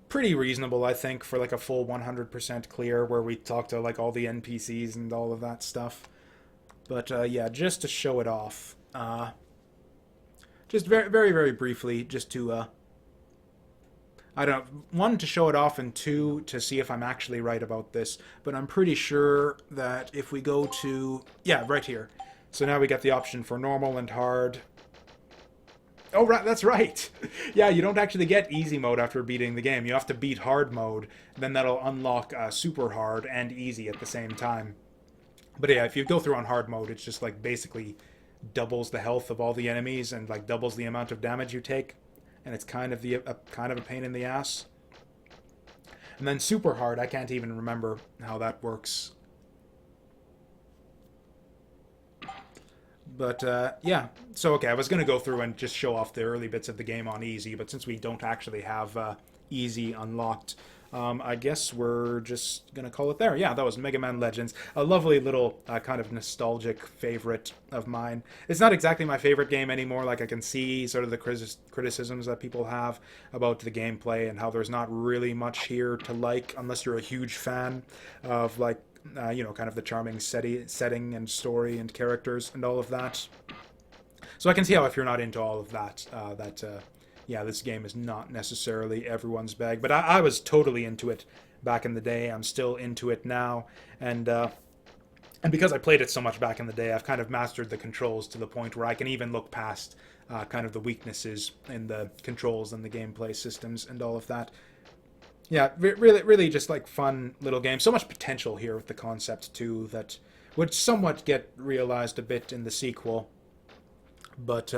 pretty reasonable, I think, for like a full 100% clear where we talk to like all the NPCs and all of that stuff. But yeah, just to show it off. Just very, very, very briefly, just to, I don't know, one, to show it off, and two, to see if I'm actually right about this. But I'm pretty sure that if we go to, yeah, right here. So now we get the option for normal and hard. Oh, right, that's right. Yeah, you don't actually get easy mode after beating the game. You have to beat hard mode. Then that'll unlock super hard and easy at the same time. But yeah, if you go through on hard mode, it's just like basically doubles the health of all the enemies and like doubles the amount of damage you take. And it's kind of a pain in the ass. And then super hard, I can't even remember how that works. But, yeah. So, okay, I was going to go through and just show off the early bits of the game on easy, but since we don't actually have easy unlocked, I guess we're just going to call it there. Yeah, that was Mega Man Legends. A lovely little kind of nostalgic favorite of mine. It's not exactly my favorite game anymore. Like, I can see sort of the criticisms that people have about the gameplay and how there's not really much here to like unless you're a huge fan of, like, you know, kind of the charming setting and story and characters and all of that. So I can see how if you're not into all of that, yeah, this game is not necessarily everyone's bag. But I was totally into it back in the day. I'm still into it now. And because I played it so much back in the day, I've kind of mastered the controls to the point where I can even look past kind of the weaknesses in the controls and the gameplay systems and all of that. Yeah, really just like fun little game. So much potential here with the concept too that would somewhat get realized a bit in the sequel. But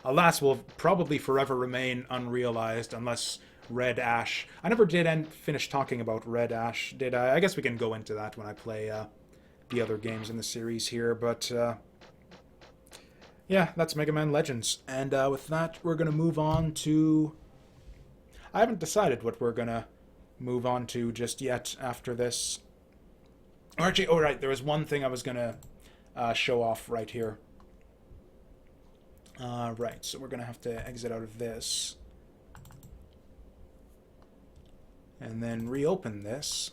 alas, will probably forever remain unrealized unless Red Ash... I never did finish talking about Red Ash, did I? I guess we can go into that when I play the other games in the series here. But yeah, that's Mega Man Legends. And with that, we're going to move on to... I haven't decided what we're going to move on to just yet after this. Or actually, oh right, there was one thing I was going to show off right here. Right, so we're going to have to exit out of this. And then reopen this.